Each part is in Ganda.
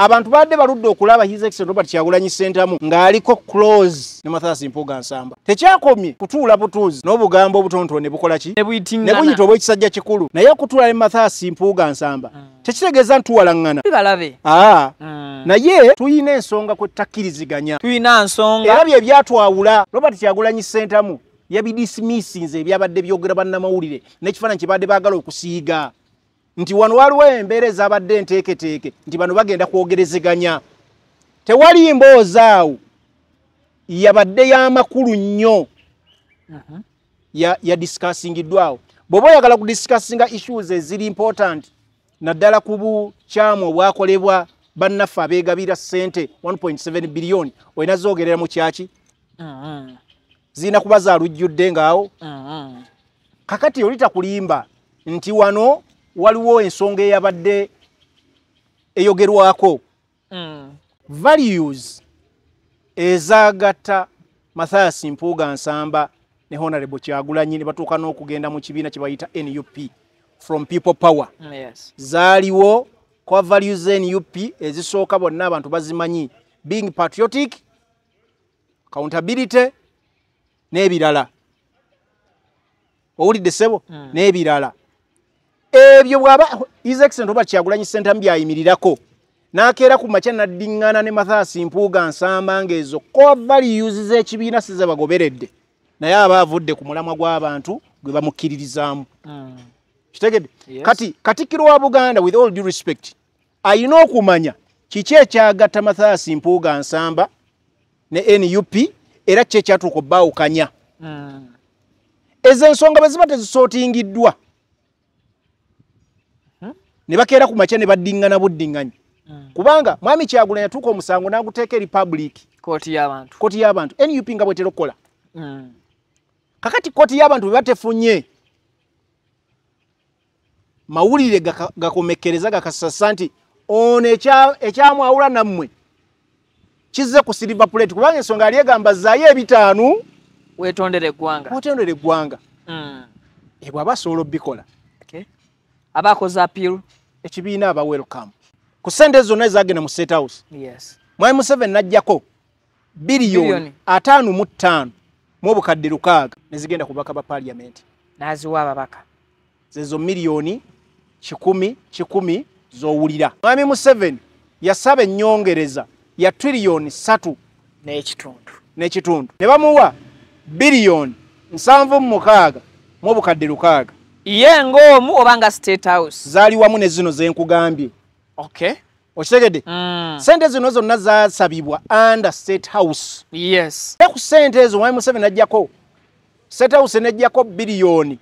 abantu badde baludde okulaba His Excellency Robert Kyagulanyi Ssentamu ng'aliko close ne Mathias Mpuuga Nsamba. Tekyakomye kutuula butuuzi n'obugambo obutonotono ne bukola ki? Ne buyita obw'ekisajja kikulu. Naye okutuula ne Mathias Mpuuga Nsamba tekitegeeza ntuwalaŋŋana. Balabe. Naye tuyina ensonga kwe takkiriziganya. Tuyina nsonga. Era bye byatwawula Robert Kyagulanyi Ssentamu yabidismissinze ebyabadde byogera bannamawulire n'ekifaananyi kye badde baagala okusiiga. Nti wano waliwo embeera ezabadde enteeketeeke nti bano bagenda kwogerezeganya. Tewali mboozaawo yabadde y'amakulu nnyo ya discussingiddwawo. Bw'oba oyagala kudiscussinga issues eziri important naddala ku bukyamu obwakolebwa bannaffe abeegabira ssente 1.7 biliyoni olina zoogerera mu kyaki? Zirina kuba zaalujjudde ngaawo. Kakati olita kulimba nti wano waliwo ensonga eyabadde eyogerwako. Values ezagatta Mathias Mpuuga Nsamba ne Honorable Kyagulanyi ne batuuka n'okugenda mu kibiina kye bayita NUP from people power. Zaaliwo kwa values NUP ezisooka bonna abantu bazimanyi, being patriotic, accountability n'ebirala. Owulidde ssebo? N'ebirala. Ebyo bw'aba His Excellency Robert Kyagulanyi Ssentamu byayimirirako n'akeera ku makya n'addiŋŋana ne Mathias Mpuuga Nsamba ng'ezo core values z'ekibiina size bagoberedde naye aba avudde ku mulamwa gw'abantu gwe bamukkiririzaamu. Kitegedde? Kati Katikkiro wa Buganda with all due respect ayina okumanya kiki ekyagatta Mathias Mpuuga Nsamba ne NUP era kiki ekyatuuka obbaawukanya. Ezo ensonga bwe ziba tezisootingiddwa ne bakeera ku makya ne baddiŋŋana buddiŋŋanyi. Kubanga Mwami Kyagulanyi yatuuka omusango n'aguteeka eri public. Kooti y'abantu. NUP nga bwetera okukola. Kakati kooti y'abantu bwe batefunye mawulire gakomekkereza gakasasa nti ono ekyamwawula nammwe kizze ku silver plate kubanga ensonga yali egamba zzaayo ebitaanu weetondere eggwanga. Bw'aba asobola obbikola. Abakoze appeal ekibiina aba welcome. Ku ssente zonna ezagenda mu State House. Mwami Museveni n'ajjako biliyoni 55 mu obukadde 600 ne zigenda ku baka ba parliament. N'aziwa ababaka. Zezo miliyoni 10 z'owulira. Mwami Museveni yasaba ennyongereza ya triliyoni 3 n'ekitundu. Ne bamuwa biliyoni 76 mu obukadde 600. Ye ng'omu obanga State House. Zaali wamu ne zino ze nkugambye. Okitegedde? Sente zino zonna zaasabibwa under State House. Ku sente ezo Mwami Museveni ajjako State House n'ejjako biliyoni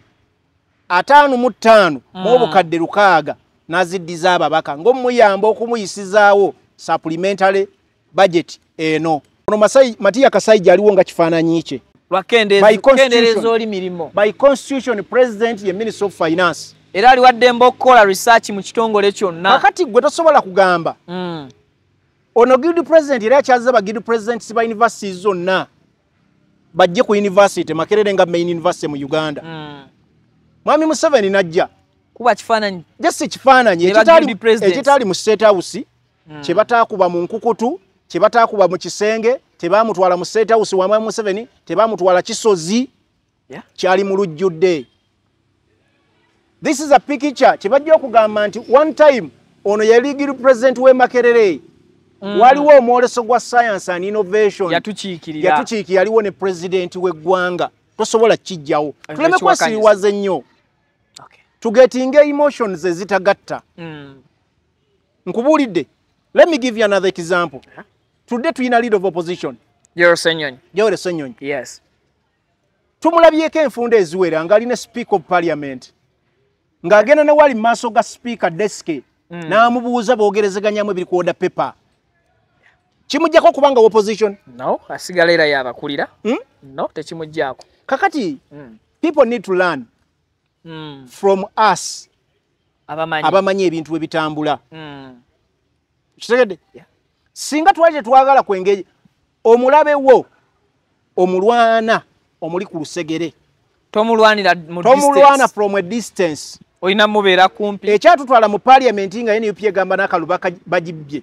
55 mu obukadde 600 n'aziddiza ababaka ng'omuyamba okumuyisizaawo supplementary budget eno. Ono Matiya Kasaija aliwo nga kifaananyi kye. By constitution president ye Minister of Finance. Era aliwaddemba okukola research mu kitongole kyonna. Kakati gwe tosobola kugamba. Ono guild president era yakyaza ba guild presidents ba universities zonna bajje ku university Makerere nga main university mu Uganda. Mwami Museveni najja kuba kifaananyi. Just kifaananyi ekitali mu State House kye bataakuba mu nkukutu kye bataakuba mu kisenge tebamutwala mu State House wa Mwami Museveni tebamutwala Kisozi kyali mu lujjudde. This is a picture kibajja okugamba nti one time ono yali guild president we Makerere waliwo omwoleso gwa science and innovation yatukiikirira yaliwo ne president w'eggwanga tosobola kijjawo tuleme kwesiriwaza ennyo tugetinga emotions ezitagatta. Nkubuulidde, let me give you another example. Today tuyina leader of opposition Yoweri Ssenyonyi. Tumulabyeko enfunda eziwera ng'alina speaker of parliament ng'agenda ne wali maaso ga speaker desk n'amubuuza boogerezeganyamu ebiri ku order paper. Kimujjako kubanga opposition? No, asigala era y'abakulira. No, tekimujjako. Kakati people need to learn from us abamanyi ebintu ebitambula. Kitegedde? Singa twali twagala kwengeri omulabe wo omulwana omuli ku lusegere tomulwanira mu distance. Tomulwana from a distance. Oyina mubeera kumpi. Ekyatutwala mu parliament nga NUP egamba n'akalubaka bagibbye.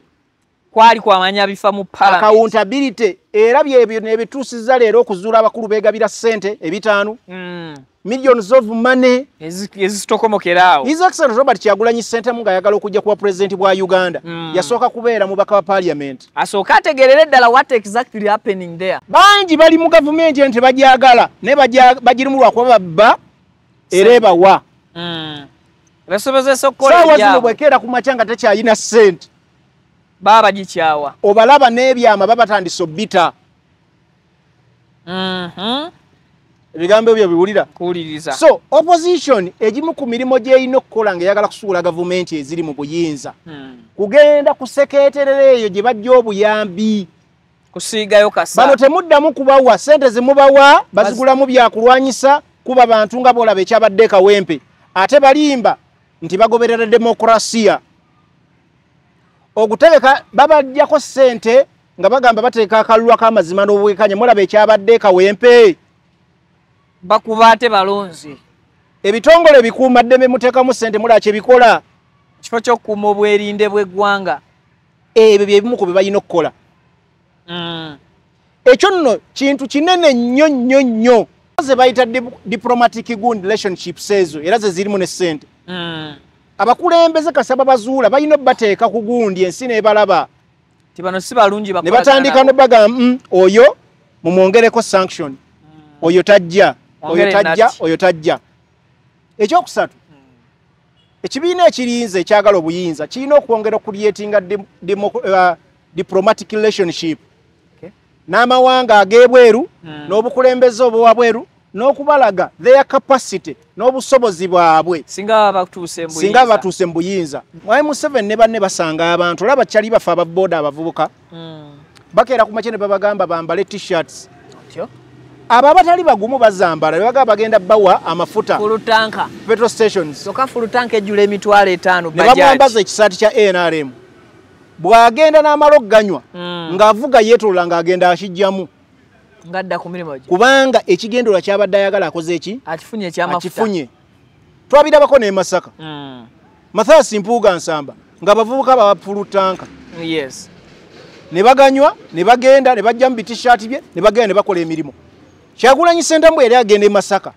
kwali kwamanya bifa mu parliament accountability era byebyo nebitusiza leero okuzuula abakulu beegabira ssente ebitaano millions of money ezitokomokeraawo. His Excellency Robert Kyagulanyi Ssentamu ng'ayagala okujja kuba president bwa Uganda yasooka kubeera mubaka wa parliament. Asooka ategerere ddala what exactly happening there. Bangi bali mu gavumenti ente bajagala ne bagirimu lwakuba babba era ebawa. Basobozesa okukola saawa zino bwekeera ku makya nga tekyayina ssente baba gikyawa obalaba n'ebyama babatandisa obbita. Ebigambo ebyo biwulira kuwuliriza. So opposition egimu ku mirimu gy'erina okukola ng'eyagala kusuula gavumenti eziri mu buyinza kugenda kusekeeterera eyo gye bajja obuyambi kusiigayo kasa. Bano temuddamu kubawa ssente zimubawa bazigulamu byakulwanyisa kuba bantu nga boolaba ekyabadde kawempe ate balimba nti bagoberera demokrasiya okutegeka babajjako ssente nga bagamba bateeka akalulwa k'amazima n'obwekanya mulaba ekyabadde kawempe bakuba ate balonzi ebitongole bikuuma ddembe muteekamu ssente mulaba kye bikola kifo ky'okukuuma obwerinde bw'eggwanga ebyo bye bimu ku bye balina okukola. Ekyo nno kintu kinene nnyo nnyo nnyo ze bayita diplomatic good relationships ezo era ze zirimu ne ssente. Abakulembeze kasaba bazuula balina obbateeka ku gundi ensi n'ebalaba tibano si balungi ne batandika n'obagamba oyo mumwongereko sanction oyo tajja oyo tajja. Ekyokusatu ekibiina ekirinze ekyagala obuyinza kirina okwongera okuliyetinga diplomatic relationship n'amawanga ag'ebweru n'obukulembeze obwabweru n'okubalaga their capacity n'obusobozi bwabwe singa batuuse mu buyinza. Mwai Museveni ne banne basanga abantu olaba kyali bafa ababooda abavubuka bakeera ku makya ne babagamba bambale t-shirts abo abatali bagumu bazambala ne bagamba bagenda bawa amafuta fulutanka petrol stations soka fulutanka ejjula emitwalo 5 ne bamwambaza ekisaati kya NRM bw'agenda n'amala okuganywa ng'avuga yeetolola ng'agenda akijjamu ngadda ku mirimu gye kubanga ekigendolwa kyabadde ayagala akoze eki akifunye ekyamafuta akifunye. Twabirabako ne Masaka Mathias Mpuuga Nsamba ng'abavubuka bawapulutanka yes ne baganywa ne bagenda ne bajja mu bitishaati bye ne bagenda ne bakola emirimu. Kyagulanyi Ssentamu yali agenda e Masaka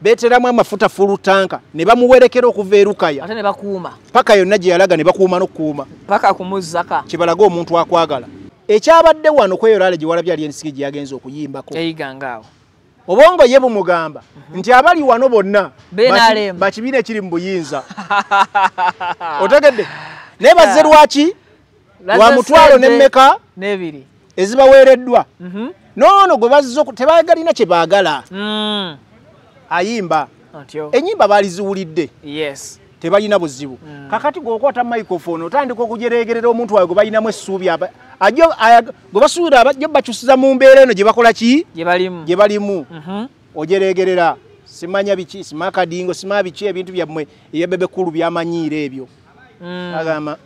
beeteramu amafuta fulutanka ne bamuwerekera okuva e Rukaya ate ne bakuuma paka yonna gye yalaga ne bakuuma n'okukuuma paka kumuzzaka kibalaga omuntu akwagala. Ekyabadde wano kweyolale gye walabye ali ensiki gye yagenza okuyimbako eyigangaawo obwongo ye bumugamba nti abali wano bonna bakibiina ekiri mu buyinza otegedde naye bazze lwaki lwa mutwalo n'emmeka n'ebiri ezibaweereddwa noono gwe bazze tebagalina kye baagala ayimba ennyimba baali ziwulidde tebalina buzibu kakati gweokwata microphone otandika okujeregerera omuntu wawe gwe balinamu essuubi gwe basuubira abajja bakyusiza mu mbeera eno gye bakola ki gye balimu ojeregerera simanya biki simakadingo sima biki ebintu byammwe ebyebebekulu byamanyiira ebyo agamba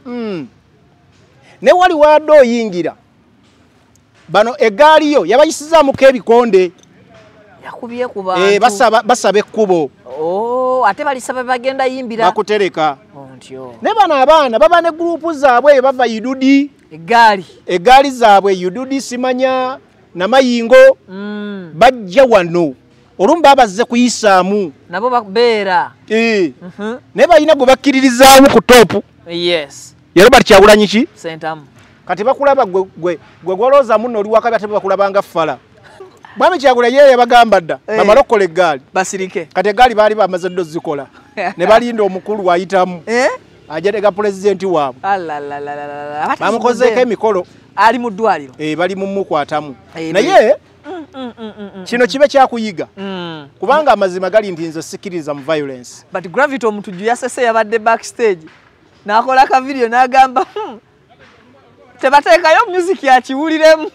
ne wali wadde oyingira bano eggaali yo yabayisizaamuko ebikonde yakubye ku bantu basaba ekkubo ate balisaba bagenda yimbira bakutereka ne bano abaana baba ne gurupu zaabwe bava Yududi eggaali zaabwe Yududi simanya namayingo bajja wano olumu babazze kuyisaamu nabo babeera ne balina gwe bakkiririzaamu ku toopu yero Robert Kyagulanyi ki Ssentamu kati bakulaba gwe gwolooza muno oli wakabi ate bakulabanga fala Mwami Kyagulanyi yeye yabagamba dda bamala okukola eggaali basirike kati eggaali baali bamaze ddo zikola ne balinda omukulu wayitamu ajetega pulezidenti waabwe bamukozeeko emikolo ali mu ddwaliro bali mumukwatamu naye kino kibe kyakuyiga kubanga amazima gali nti nze sikiriza mu violence but Gravity omutujju yasese yabadde backstage n'akola ka video n'agamba tebateekayo music yakiwuliremu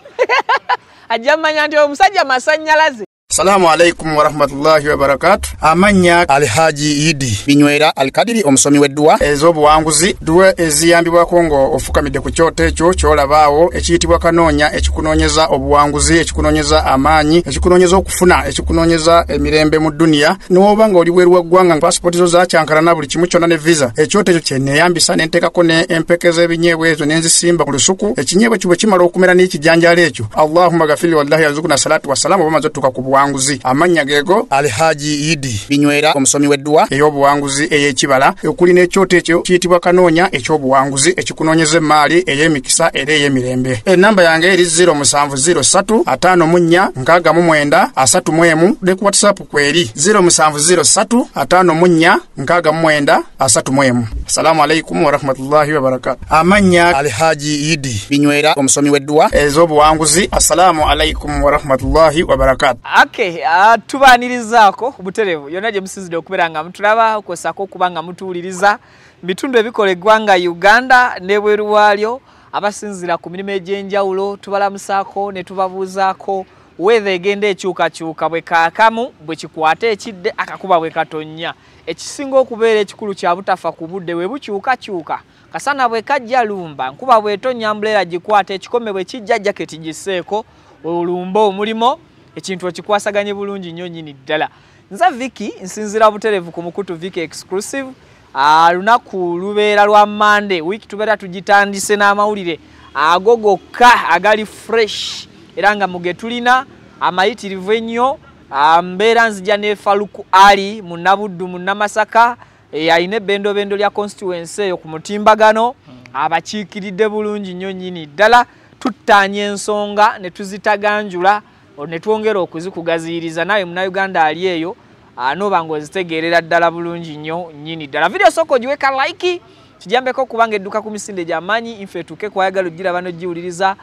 ajja mmanya nti omusajja masannyalaze Assalamu alaikum wa rahmatullahi wa barakatuh. Amanya Alhaji Idi Binywera Alkadiri omusomi weddwa ez'obuwanguzi duwe eziyambibwa kongo ofukamidde ku kyoto ekyo kyolabaawo ekiyitibwa kanoonya ekikunoonyeza obuwanguzi ekikunoonyeza amaanyi ekikunoonyeza okufuna ekikunoonyeza emirembe mu dunia n'oba nga oli bweru wa ggwanga passport zo zakyankalana buli kimu kyonna ne visa ekyoto ekyo kyeneyambisa n'enteekako ne empeke z'ebinyeebwa ezo n'enzisimba ku lusuku ekinyeebwa ekyo bwe kimala okumera n'ekijanjaalo ekyo Allahumma gafiri wallahi yarzuquna salatu wassalamu oba maze otuuka ku buwanguzi amannya geego Alhaji Idi Binywera omusomi weddwa ey'obuwanguzi ey'ekibala okuli n'ekyoto ekyo kiyitibwa kanoonya eky'obuwanguzi ekikunoonyeza emaali ey'emikisa era ey'emirembe enamba yange eri 0703546931 ne ku WhatsApp kweri 0703546931 Assalamu alaikum wa rahmatullahi wa barakatuh amanya Alhaji Idi Binywera omusomi weddwa ez'obuwanguzi assalamu alaikum wa rahmatullahi wa barakatuh Okay, tubanirizaako buterevu yonna gye musizidde okubeera nga mutulaba kwesako okuba nga mutuwuliriza bitundu ebikola eggwanga Uganda n'ebweru waalyo abasinzira ku mirimu egy'enjawulo tubalamusaako ne tubabuuzaako weather egenda ekyukakyuka bwe kaakamu bwe kikwata ekidde akakuba bwe katonnya ekisinga okubeera ekikulu kya butafa ku budde we bukyukakyuka kasana bwe kajja lumba nkuba bw'etonnya mbuleera gikwata ekikome bwe kijja jaketi giseeko olumba omulimo ekintu okikwasaganye bulungi nnyo nnyini ddala nza Vicky nsinzira buterevu ku mukutu Vicky exclusive lunaku lubeera lwa Monday week tubeera tugitandise n'amawulire ago gokka agali fresh era nga muge tulina amayitirivu ennyo mbeera nzija ne Faluku Ali mu Nabuddu mu Namasaka ayina ebbendobendo lya constituency eyo ku mutimbagano abakiikiridde bulungi nnyo nnyini ddala tuttaanya ensonga ne tuzitaganjula ne twongera okuzikugaziiriza naye Munnayuganda ali eyo noba ng'ozitegeerera ddala bulungi nnyo nnyini ddala video soko giweka like kijambeko kubanga edduka ku misinde gy'amaanyi infe tuke kwayagala ogira bano giwuliriza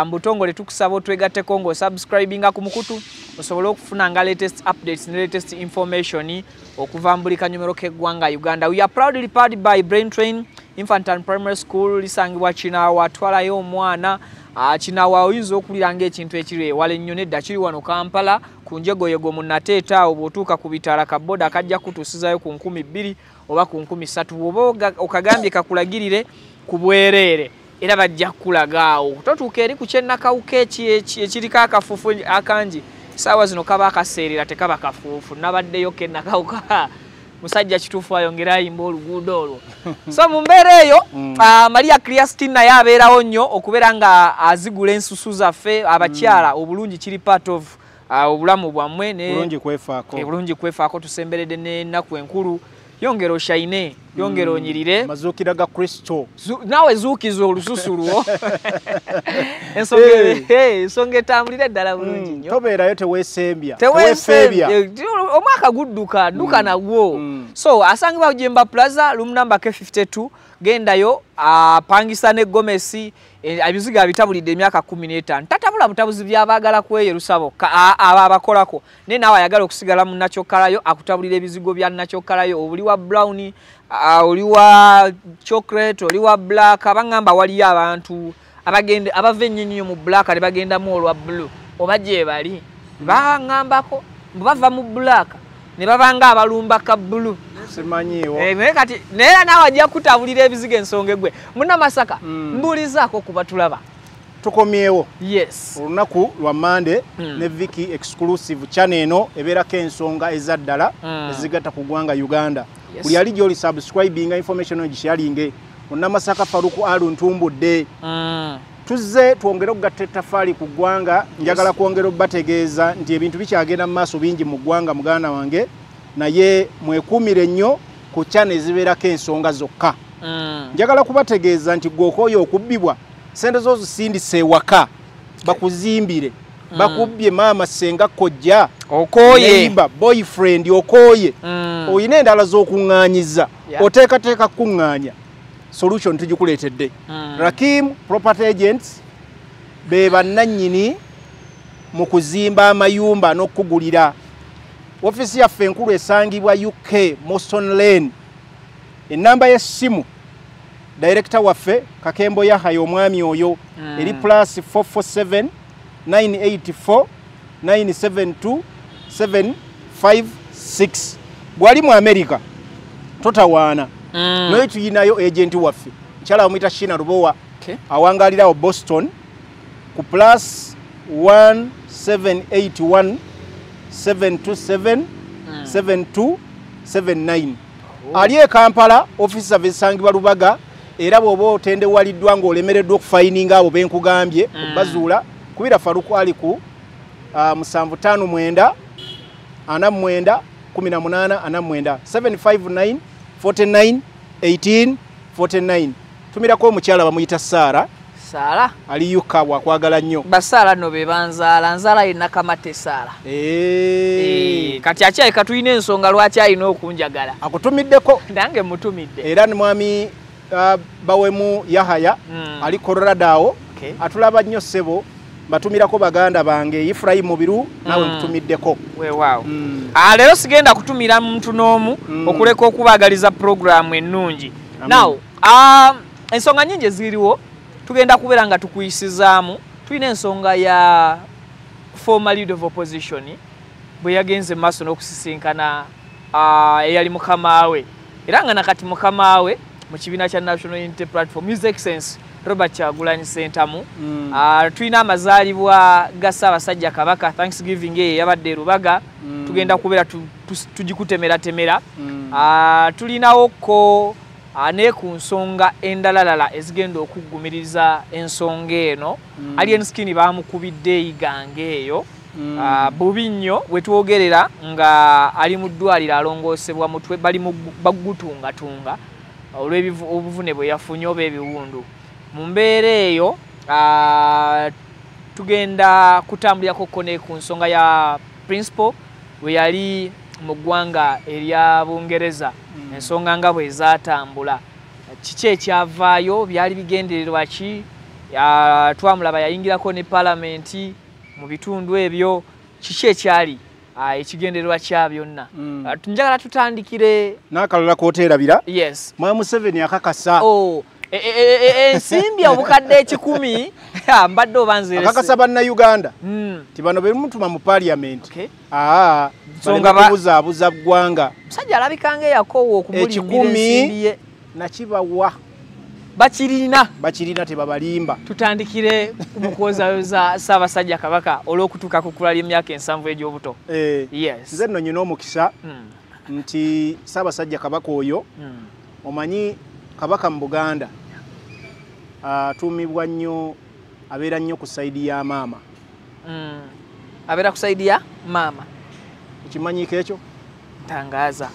mbutongole tukusaba otwegatteko ng'osubscribinga ku mukutu osobole okufuna nga latest updates ne latest information okuva mbuli kanyomero k'eggwanga Uganda. We are proudly powered by Brain Train Infant and Primary School lisangibwa Kinaawa twalayo omwana Kinaawa oyinza okuliranga ekintu ekiri ewala ennyo nedda kiri wano Kampala ku njegoyego mu Nateeta obwotuuka ku bitaala ka boda kajja kutuusizayo ku 2000 oba ku 3000 oba okagambye kakulagirire ku bwereere era bajja kulagaawo totuuka eri ku kyennakawuka ekiriko akafuufu akangi saawa zino kaba akaseerera tekaba kafuufu nabaddeyo kennakawuka musajja kituufu ayongera ayimba oluguudo olwo so mu mbeera eyo Maria Christina yabeerawo nnyo okubeera nga azigula ensusu zaffe abakyala obulungi kiri part of obulamu bwammwe bulungi kwefaako tusemberedde n'ennaku enkulu yongera oshayine yongera onyirire mazuukira ga Kristo naawe zuukiza olususu lwo ensonga etambulire ddala bulungi nnyo tobeerayo teweesembya omwaka gudduka dduka nagwo so asangibwa Jemba Plaza room number K52 gendayo apangisa ne Gomesi ebizigo abitabulidde emyaka 15 tatabula butabuzi byabaagala kweyerusa abakolako ne naawe ayagala okusigala mu nakyokalayo akutabulira ebizigo bya nakyokalayo obuli wa brown oli wa chocolate oli wa black abangamba waliyo abantu abava ennyo mu black ne bagendamu olwa blue oba gye bali bangambako bava mu black ne babanga abalumba ka blue simanyiwo kati naye naawe ajja kutabulira ebizigo ensonga egwe Munnamasaka mbuulizaako kuba tulaba tukomyewo yes olunaku lwa Monday ne Vicky exclusive channel eno ebeerako ensonga ezaddala ezigatta ku ggwanga Uganda buli ali gy'oli subscribinga information ogisharinge Munnamasaka Faluku Ali ntumbudde tuzze twongere okugatta ettafaali ku ggwanga njagala kwongera obbategeeza nti ebintu bikyagenda mu maaso bingi mu ggwanga muganda wange naye mwekuumire nnyo ku channel ezibeerako ensonga zokka njagala kubategeeza nti gw'okooye okubbibwa sente zo zisindise ewaka bakuzimbire bakubbye maama senga kojja okooye neighbor boyfriend okooye oyina endala z'okuŋŋaanyiza oteekateeka kuŋŋaanya solution tugikuleetedde Rakim Property Agents be bannannyini mu kuzimba amayumba n'okugulira ofisi yaffe enkulu esangibwa UK Moston Lane enamba y'essimu director waffe Kakembo Yahaya omwami oyo eri +447 984 972 756 gwali mu America totawaana naye tuyinayo agent waffe kyala bamuyita Shina Rubowa awangalirawo Boston ku plus 1781 727 7279 ali e Kampala office abesangibwa Lubaga era bwoba otendewaliddwa ng'olemereddwa okufayininga abo benkugambye bazuula kubira Faruku ali ku 759 49 18 759 49 18 49 tumirako omukyala bamuyita Sara ali yuka wakwagala nnyo basala no bebanzaala nzala ina kamate Sara kati akyali katuyina ensonga lwaki alina okunjagala akutumiddeko nange mutumidde era ni mwami bawemu Yahaya ali Colorado atulaba nnyo ssebo batumirako baganda bange Ephraim Mubiru nawe nkutumiddeko weewaawo leero sigenda kutumira muntu n'omu okuleka okubagaliza programu ennungi now ensonga nyingi ziriwo tugenda kubeera nga tukuyisizaamu tulina ensonga ya former leader of opposition bwe yagenze maaso n'okusisinkana eyali mukama we era nga nakati mukama we mu kibiina kya National Unity Platform His Excellency Robert Kyagulanyi Ssentamu tulina amazaalibwa ga Ssaabasajja Kabaka Thanksgiving yabadde Lubaga tugenda kubeera tugikutemera tulinawo ko ne ku nsonga endalalala ezigenda okuggumiriza ensonga eno Alien Skin baamukubidde eyigange eyo bubi nnyo bwe twogerera nga ali mu ddwaliro alongoosebwa mutwe bali bagutungatunga olw'obuvune bwe yafunye oba ebiwundu mu mbeera eyo tugenda kutambulirako ne ku nsonga ya principal we yali mu ggwanga erya Bungereza ensonga nga bwe zaatambula kiki ekyavaayo byali bigendererwa ki twamulaba yayingirako ne palamenti mu bitundu ebyo kiki ekyali ekigendererwa kya byonna njagala tutandikire n'akalala kooteerabira yes Mwami Museveni akakasa ensimbi obukadde 10 mbadde obanzire akakasa bannauganda ti bano bemutuma mu parliament buzaabuza ggwanga musajja alabikanga eyakoowa okumulimbira ensimbi ye nakibawa bakirina tebabalimba tutandikire kumukwozayoza Ssaabasajja Kabaka olw'okutuuka ku kkula ly'emyaka 7 egy'obuto yes nze nno nyina omukisa nti Ssaabasajja Kabaka oyo omanyi Kabaka mu Buganda atuumibwa nnyo abeera nnyo ku saidi ya maama abeera ku saidi ya maama ekimanyiko ekyo tangaza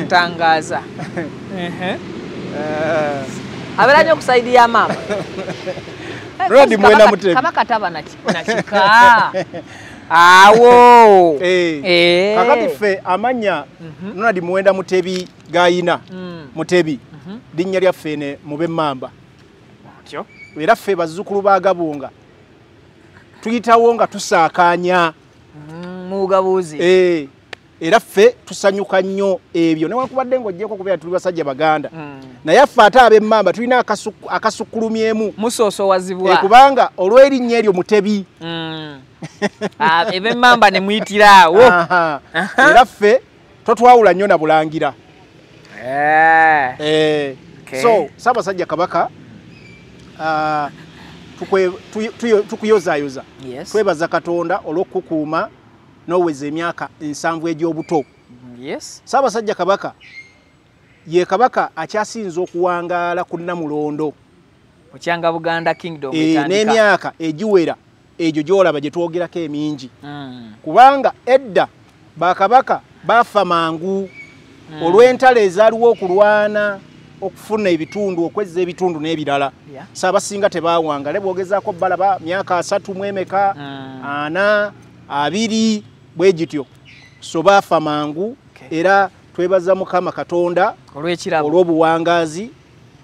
tangaza abeera nnyo ku saidi ya maama Rodi mwena Mutebi Kabaka taba nakika awo kakati ffe amanya Ronald Muwenda Mutebi gayina Mutebi linnya lyaffe ene mube Mamba era ffe bazzukulu ba Gabunga tuyitawo nga tusaakaanya mugabuuzi era ffe tusanyuka nnyo ebyo newankubadde ng'ojjeko kubeera tuli basajja Baganda naye ffe ate ab'Emmamba tulina akasukkulumyemu musoosowazibwa kubanga olw'erinnya eryo Mutebi eb'Emmamba ne muyitiraawo era ffe totwawula nnyo na Bulangira so Ssaabasajja Kabaka tukuyozaayoza twebaza Katonda olw'okukuuma n'oweza emyaka 7 egy'obuto Ssaabasajja Kabaka ye Kabaka akyasinza okuwangaala ku Namulondo Okyanga Buganda Kingdom n'emyaka egiwera egyo gy'olaba gye twogerako emingi kubanga edda bakabaka bafa mangu olw'entalo ezaaliwo okulwana okufuna ebitundu okwezza ebitundu n'ebirala Ssaabasinga tebaawangale bwogezaako balaba myaka 3 mu emeka 4 2 bwe gityo so baafa mangu era twebaza Mukama Katonda olw'obuwangaazi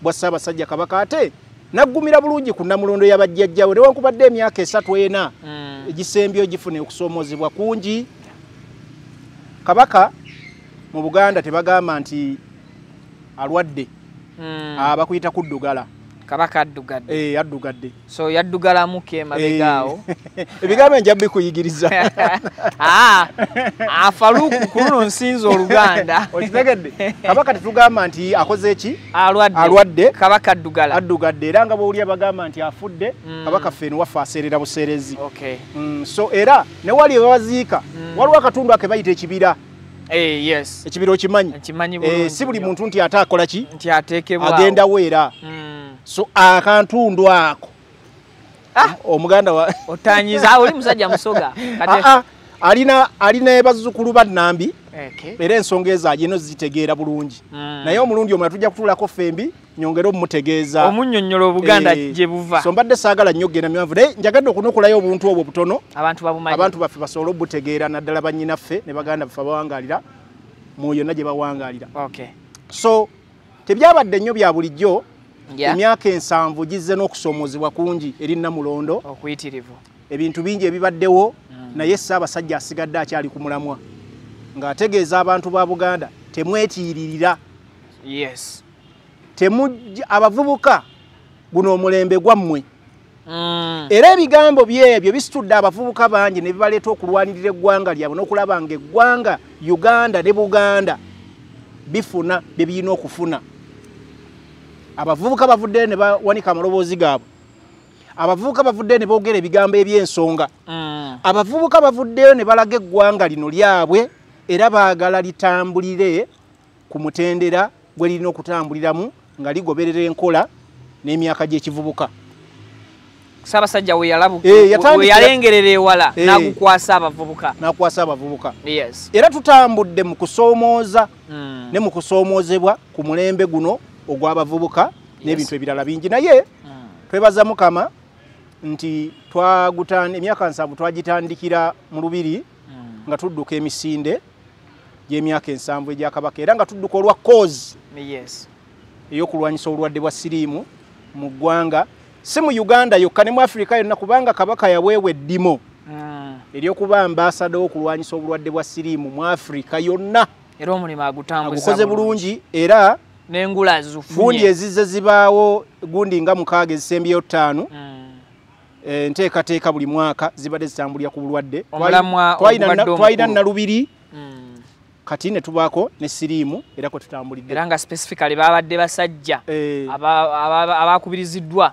bwa Ssaabasajja Kabaka ate naggumira bulungi ku Namulondo y'abajjajjawe newankubadde emyaka 3 egisembyo gifune okusoomozebwa kungi Kabaka mu Buganda tebagamba nti alwadde bakuyita kuddugala Kabaka addugadde. Addugadde. So yaddugalamu kemabegaawo. Ebigambo nja bikuyigiriza. Faruku kuno nsinzo Oluganda. Okitegedde? Kabaka tetugamba nti akoze eki? Alwadde. Kabaka addugadde era nga bw'oli bagamba nti afudde kabaka ffeenu waffe aseerera buseerezi. Okay. So era ne wali ebabaziika waliwo akatundu ake bayita ekibira. Yes. Ekibira okimanyi? Si buli muntu nti ate akola ki? Nti ateekebwawo. Agenda weera. So akantundu ako. Omuganda wa otanyiza oli musajja musoga. Alina ebazzukulu bannambi. Okay. Era ensonga ezo agino zitegeera bulungi. Naye omulundi omulala tujja kutuulako fembi nyongera omutegeeza. Omunnyonnyola Obuganda gye buva. So mbadde saagala nnyo genda myanvu naye njagadde okunukulayo obuntu obwo butono. Abantu baffe basobole obutegeera naddala bannyinaffe ne baganda baffe abawangaalira mu yonna gye bawangaalira. Okay. So tebyabadde nnyo bya bulijjo. Emyaka 7 gizze n'okusoomozebwa kungi eri Namulondo. Okuyitirivu. Ebintu bingi ebibaddewo naye Ssaabasajja asigadde akyali ku mulamwa. Ng'ategeeza abantu ba Buganda temwetiiririra. Yes. Abavubuka guno omulembe gwammwe. Era ebigambo byebyo bisitudde abavubuka bangi ne bibaleeta okulwanirira eggwanga lyabwe n'okulaba ng'eggwanga Uganda ne Buganda bifuna bye birina okufuna. Abavubuka bavudde ne bawanika amaloboozi gaabwe. Abavubuka bavudde ne boogera ebigambo eby'ensonga. Abavubuka bavuddeyo ne balaga eggwanga lino lyabwe era baagala litambulire ku mutendera gwe lirina okutambuliramu nga ligoberera enkola n'emyaka gy'ekivubuka. Ssaabasajja we yalengerera ewala n'agukwasa abavubuka. Yes. Era tutambudde mu kusoomooza ne mu kusoomoozebwa ku mulembe guno ogw'abavubuka n'ebintu ebirala bingi naye twebaza Mukama nti emyaka 7 twagitandikira mu Lubiri nga tudduka emisinde gy'emyaka 7 egya Kabaka era nga tudduka olwa cause ey'okulwanyisa obulwadde bwa siriimu mu ggwanga si mu Uganda yokka ne mu Afrika yonna kubanga Kabaka yaweewa eddimo ery'okuba ambasada w'okulwanyisa obulwadde bwa siriimu mu Afrika yonna. Era omulimu agukoze bulungi era n'engula zufunye. Gundi ezizze zibaawo gundi nga 6 ezisembyeyo 5. Nteekateeka buli mwaka zibadde zitambulira ku bulwadde. Twalina Nalubiri kati ne tubaako ne siriimu era ko tutambulidde. Era nga specifically babadde basajja abakubiriziddwa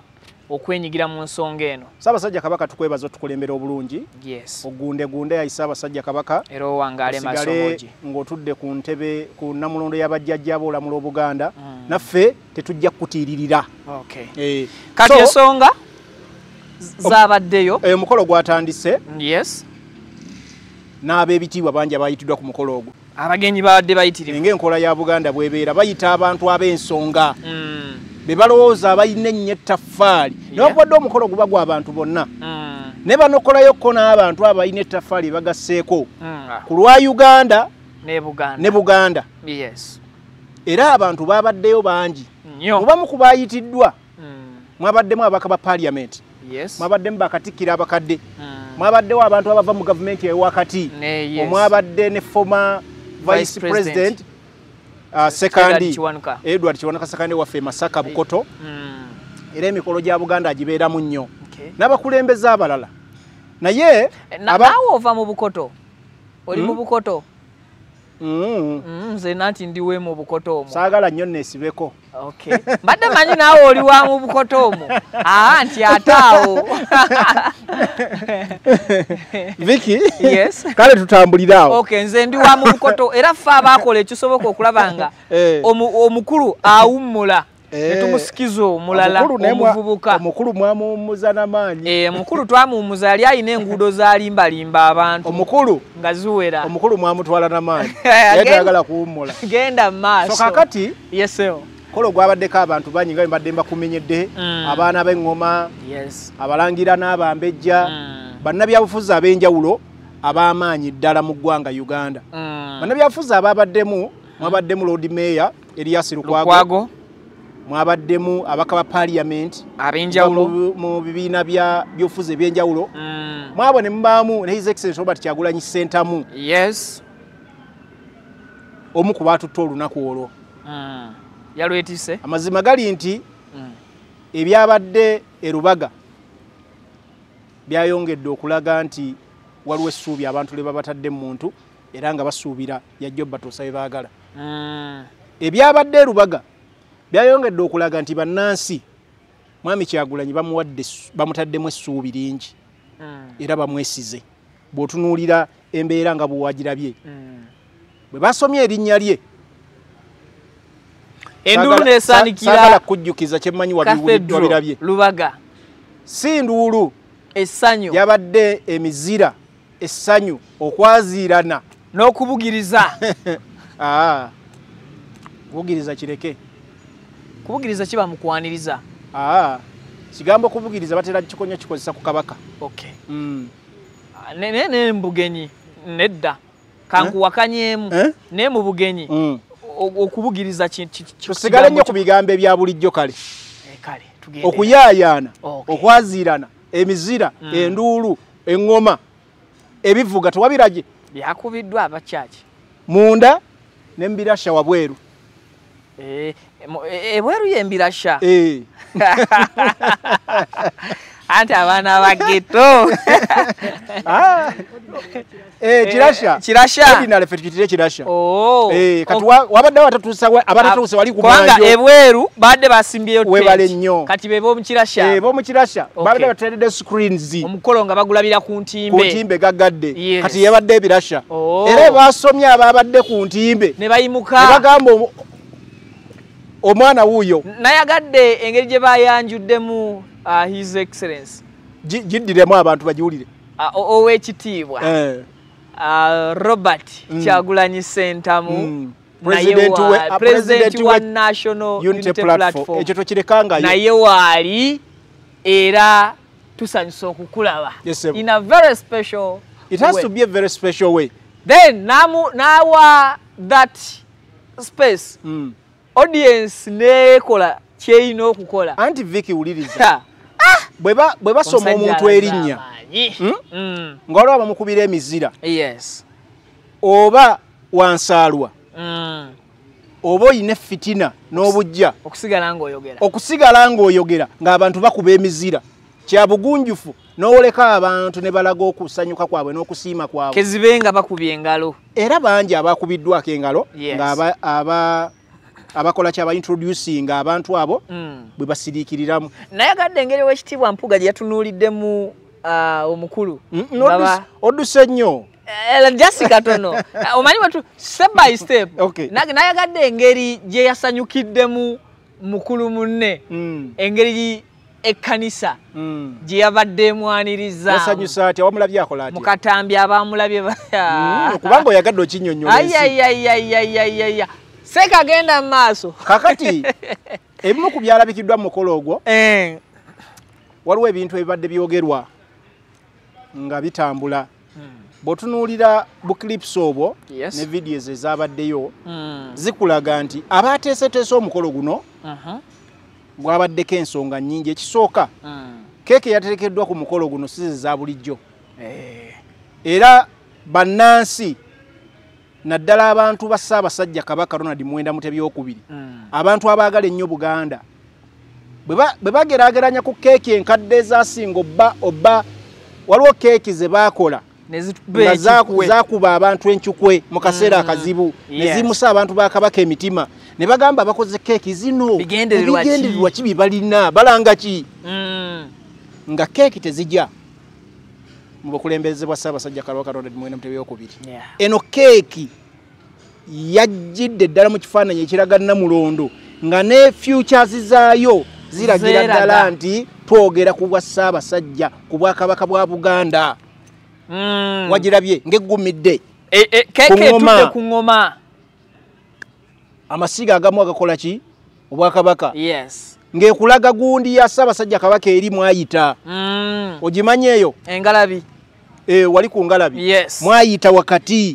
okwenyigira mu nsonga eno. Ssaabasajja Kabaka tukwebaza otukulembera obulungi. Yes. Ogunde ya Ssaabasajja Kabaka. Era owangaale masomoji. Ng'otudde ku ntebe ku Namulondo y'abajjajja b'olamula Obuganda. Naffe tetujja kutiiririra. Okay. Kati ensonga zaabaddeyo. Omukolo gwatandise. Yes. N'ab'ebitiibwa bangi abayitiddwa ku mukolo ogwo. Abagenyi babadde bayitirivu. Ng'enkola ya Buganda bw'ebeera bayita abantu ab'ensonga. Be balowooza abalina ennyo ettaffaali. N'okubadde omukolo guba gw'abantu bonna. Ne banokolayokko n'abantu abalina ettaffaali bagasseeko. Ku lwa Uganda ne Buganda. Yes. Era abantu babaddeyo bangi. Mubamu ku baayitiddwa. Mwabaddemu ababaka ba Parliament. Yes. Mwabaddemu bakatikkira abakadde. Mwabaddewo abantu abava mu gavumenti ewakati. Omwabadde ne former Vice President Sekandi Edward Kiwanuka Sekandi waffe Masaka Bukoto. Era emikolo gya Buganda agibeeramu nnyo. N'abakulembeze abalala. Naye naawe ova mu Bukoto. Oli mu Bukoto. Nze nanti ndiwe mu Bukoto omwo. Saagala nnyo neesibeko. Okay. Mbadde manyi naawe oli wa mu Bukoto omwo. Nti ataawo. Vicky? Yes. Kale tutambulira awo. Okay, nze ndi wa mu Bukoto era ffe abaakola ekisoboka okulabanga omukulu awummula. Netumusikiza omulala omuvubuka. Omukulu mwamuwummuza n'amaanyi. Omukulu twamuwummuza yali alina enguudo zalimbalimba abantu. Omukulu nga ziwera. Omukulu mwamutwala n'amaanyi. Yatayagala kuwummula. Genda maaso. So kakati yeseo. Kolo gwabaddeko abantu bangi nga mbadde mbakumenyedde. Abaana b'engoma. Yes. Abalangira n'abambejja. Bannabyabufuzi ab'enjawulo ab'amaanyi ddala mu ggwanga Uganda. Bannabyabufuzi ababaddemu mwabaddemu Lord Mayor Elias Lukwago. Mwabaddemu abaka ba Parliament ab'enjawulo mu bibiina by'obufuzi eby'enjawulo. Mwabone mubaamu ne His Excellency Robert Kyagulanyi Ssentamu. Yes. Omu ku baatutte olunaku olwo. Yalwetise. Amazima gali nti ebyabadde erubaga byayongedde okulaga nti waliwo essuubi abantu lye babatadde muntu era nga basuubira yajjo batuusa bye baagala. Ebyabadde erubaga byayongedde okulaga nti bannansi Mwami Kyagulanyi bamutaddemu essuubi lingi era bamwesize. Bw'otunuulira embeera nga bw'wagirabye bwe basomye erinnya lye endulu nesaanikira saagala kujjukiza kyemmanyi wabirabye Lubaga si nduulu essanyu yabadde emizira essanyu okwaziirana n'okubugiriza kubugiriza kireke kubugiriza kiba mukwaniriza kigambo kubugiriza batera kikonya kikozesa ku kabaka. ne mbugenyi nedda kankuwakanyemu ne mu bugenyi okubugiriza tusigale nnyo ku bigambo ebya bulijjo kale okuyaayaana okwaziirana emizira enduulu eŋŋoma ebivuga tewabirage byakubiddwa abakyaki munda n'embirasha wabweru ebweru y'embirasha anti abaana abageto kirasha nalefe tukitire kirasha kati wabadde abatatuuse wali kubanga ebweru badde basimbyeyo webale nnyo kati bebo mukirasha babadde batadde screens omukolo nga bagulabira ku ntimbe gagadde kati yabadde ebirasha era basomye ababadde ku ntimbe ne bayimuka ne bagamba omwana wuuyo nayagadde engeri gye bayanjuddemu His Excellency jiddiremu abantu bajiwulire ow'ekitiibwa Robert Kyagulanyi Ssentamu president wa National Unity Platform ekyo tokirekangayo naye waali era tusanyusa okukulaba in a very special it has to be a very special way. Then nawa that space audience nekola kyeyina okukola anti Vicky wuliriza bwe basoma omuntu erinnya ng'olaba bamukubira emizira oba wansaalwa oba oyina fitina n'obujja okusigala ng'oyogera ng'abantu bakuba emizira kya bugunjufu n'oleka abantu ne balaga okusanyuka kwabwe n'okusiima kwabwe kezibenga bakubye engalo era bangi abakubiddwako engalo nga abakola kyaba introducing abantu abo bwe basiriikiriramu. Nayagadde engeri w'ekitiibwa Mpuga gye yatunuuliddemu omukulu odduse nnyo just katono omanyi watu step by step nayagadde engeri gye yasanyukiddemu mukulu munne engeri ekkanisa gye yabadde emwaniriza yasanyusa ati awamulabye akola ati mukatambi abamulabye kubanga oyagadde okinyonnyola Seka genda maaso kakati ebimu ku byalabikiddwa mu mukolo ogwo waliwo ebintu ebibadde byogerwa nga bitambula bw'otunuulira buklips obwo ne videos ezabaddeyo zikulaga nti abateeseteese omukolo guno gwabaddeko ensonga nnyingi. Ekisooka keeke yaterekeddwa ku mukolo guno si za bulijjo era bannansi naddala abantu ba Ssaabasajja Kabaka Ronald Muwenda Mutebi abantu abaagala ennyo Buganda bwe bageraageranya ku keeki enkadde ezasinga obba waliwo keeki ze baakola zakuba abantu encukwe mu kaseera akazibu ne zimusa abantu ba Kabaka emitima ne bagamba bakoze keeki zino bigendererwa ki bye balina balanga ki nga keeki tezijja mu bukulembeze bwa Ssaabasajja Kabaka Ronald Muwenda Mutebi eno keeki yajjidde ddala mu kifaananyi ekiraga Namulondo nga ne futures zaayo ziragira ddala nti twogera ku bwa Ssaabasajja ku Bwakabaka bwa Buganda. Wagirabye ng'eggumidde ku ngoma amasiga agamu agakola ki Obwakabaka ng'ekulaga gundi ya Ssaabasajja Kabaka eri mwayita ogimanye eyo engalabi wali ku ngalabi mwayita wakati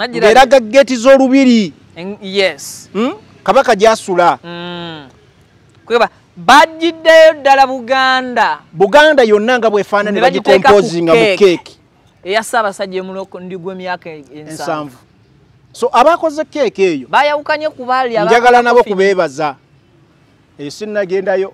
ng'eraga geeti z'olubiri Kabaka gy'asula kweba bajjiddeyo ddala Buganda yonna nga bwefaanana ne bagicomposinga mu keeki eya Ssaabasajja emuloko ndi gw'emyaka 7. So abakoze keeki eyo bayawukanye ku baali njagala nabo kubeebaza eyo sinnagendayo